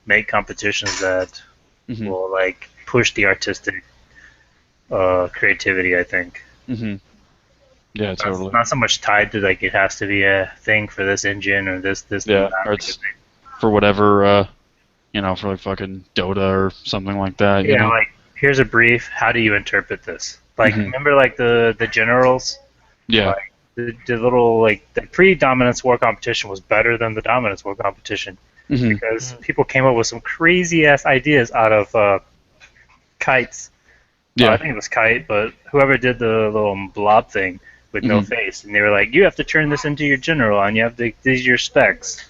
make competitions that Mhm. will like push the artistic creativity. I think. Mhm. Yeah, totally. Not so much tied to like it has to be a thing for this engine or this Yeah, and that. or it's for whatever, for like fucking Dota or something like that. You Yeah, know. like here's a brief. How do you interpret this? Like Mhm. remember like the generals, Yeah. like the little like the pre-dominance war competition was better than the dominance war competition Mhm. because people came up with some crazy ass ideas out of kites. Yeah. I think it was Kite, but whoever did the little blob thing with no Mhm. face, and they were like, you have to turn this into your general, and you have to these are your specs.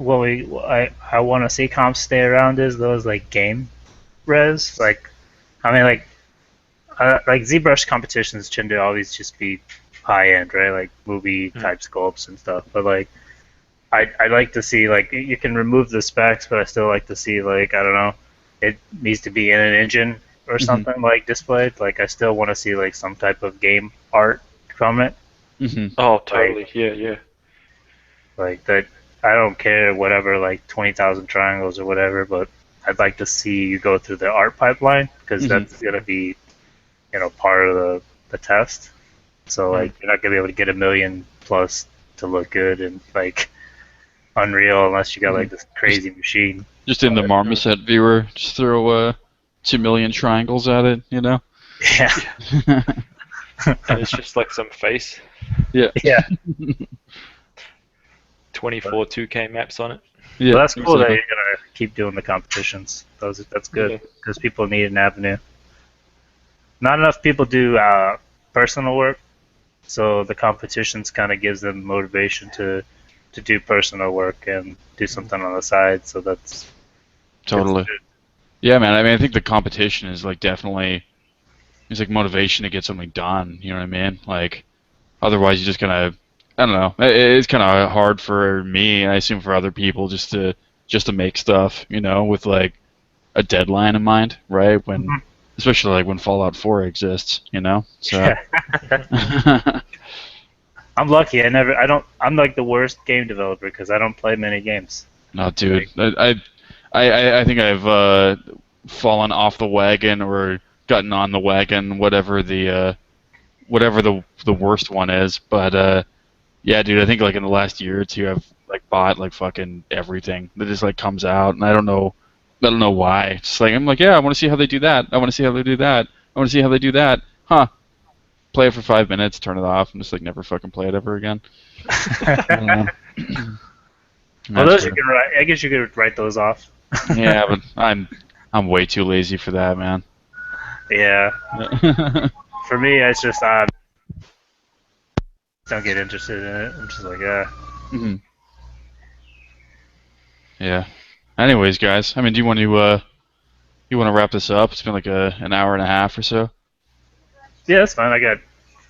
I want to see comps stay around is those like game res. Like, I mean, like ZBrush competitions tend to always just be high end, right? Like movie type sculpts and stuff. But like, I like to see like you can remove the specs, but I still like to see like I don't know, it needs to be in an engine or something like displayed. Like I still want to see like some type of game art from it. Oh, totally. Yeah. Like that, I don't care whatever like 20,000 triangles or whatever, but I'd like to see you go through the art pipeline because that's gonna be, part of the test. So like you're not gonna be able to get 1 million plus to look good and like Unreal unless you got like this crazy machine. Just in the Marmoset viewer, just throw 2 million triangles at it, Yeah. And it's just like some face. Yeah. 24 2K maps on it. Yeah. Well, that's cool that you're gonna keep doing the competitions. That's good because people need an avenue. Not enough people do personal work, so the competitions kind of gives them motivation to do personal work and do something on the side. So that's totally. Yeah, man. I mean, I think the competition is like definitely it's like motivation to get something done. You know what I mean? Like, otherwise you're just gonna. I don't know. It's kind of hard for me, I assume for other people, just to make stuff, with like a deadline in mind, right? When, especially like when Fallout 4 exists, So. I'm lucky. I'm like the worst game developer because I don't play many games. No, dude. I think I've fallen off the wagon or gotten on the wagon, whatever the worst one is, but. Yeah, dude, I think like in the last year or two, I've like bought like fucking everything that just like comes out, and I don't know why. It's just like I'm like, yeah, I want to see how they do that. I want to see how they do that. I want to see how they do that. Huh? Play it for 5 minutes, turn it off, and just like never fucking play it ever again. Well, those you can write. I guess you could write those off. Yeah, but I'm way too lazy for that, man. Yeah. For me, it's just don't get interested in it. I'm just like, Yeah. Anyways, guys, I mean, do you want to wrap this up? It's been like an hour and a half or so. Yeah, that's fine. I got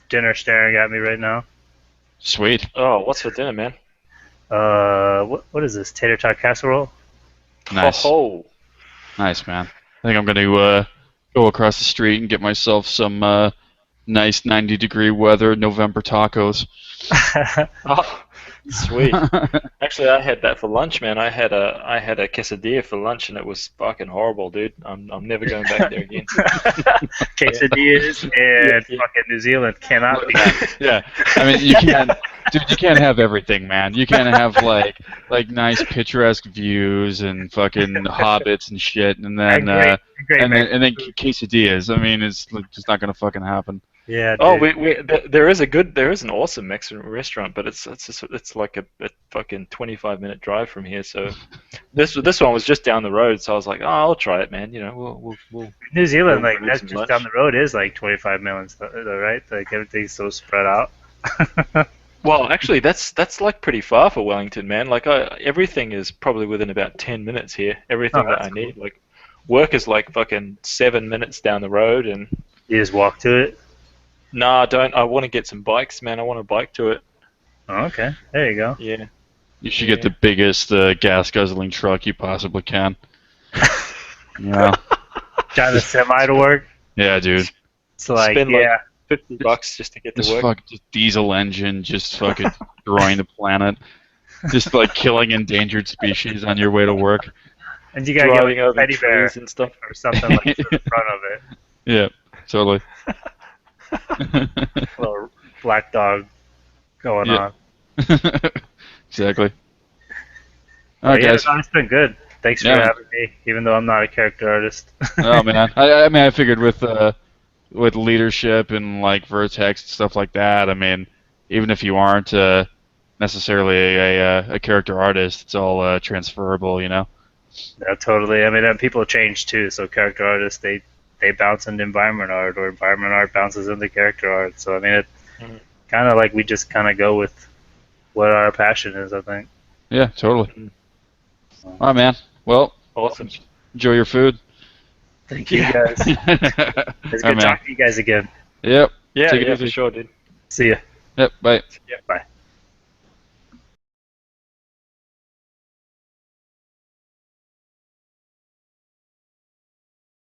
dinner staring at me right now. Sweet. Oh, what's for dinner, man? What is this? Tater tot casserole? Nice. Oh. Nice, man. I think I'm gonna go across the street and get myself some nice 90-degree weather November tacos. Oh, sweet. Actually, I had that for lunch, man. I had a quesadilla for lunch, and it was fucking horrible, dude. I'm never going back there again. Quesadillas and fucking New Zealand cannot be. Yeah, I mean you can't, dude. You can't have everything, man. You can't have like nice picturesque views and fucking hobbits and shit, and then then quesadillas. I mean, it's just not gonna fucking happen. Yeah. Dude. Oh, there is an awesome Mexican restaurant, but it's like a fucking 25-minute drive from here. So this one was just down the road, so I was like, oh, I'll try it, man. We'll New Zealand, like that's just down the road is like 25 minutes, though, right? Like everything's so spread out. Well, actually, that's like pretty far for Wellington, man. Like everything is probably within about 10 minutes here. Everything that I need, like work is like fucking 7 minutes down the road, and you just walk to it. No, I don't. I want to get some bikes, man. I want to bike to it. Oh, okay. There you go. Yeah. You should get the biggest gas guzzling truck you possibly can. Yeah. Drive a semi to work. Yeah, dude. It's like spend like $50 just to get to work. Just diesel engine, just fucking destroying the planet, just like killing endangered species on your way to work. And you gotta get like over teddy bear and stuff or something like to the front of it. Yeah, totally. Little black dog going on. Exactly. All right, guys. It's been good. Thanks for having me, even though I'm not a character artist. Oh man, I mean, I figured with leadership and like Vertex and stuff like that. I mean, even if you aren't necessarily a character artist, it's all transferable, Yeah, totally. I mean, people change too. So character artists, they bounce into environment art, or environment art bounces into character art. So I mean, it's kind of like we just kind of go with what our passion is, I think. Yeah, totally. All right, man. Well, Awesome. enjoy your food. Thank you guys. It's good talking to you guys again. Yep. Yeah, Take it yeah, easy. for sure, dude. See ya. Yep. Bye. Yep. Bye.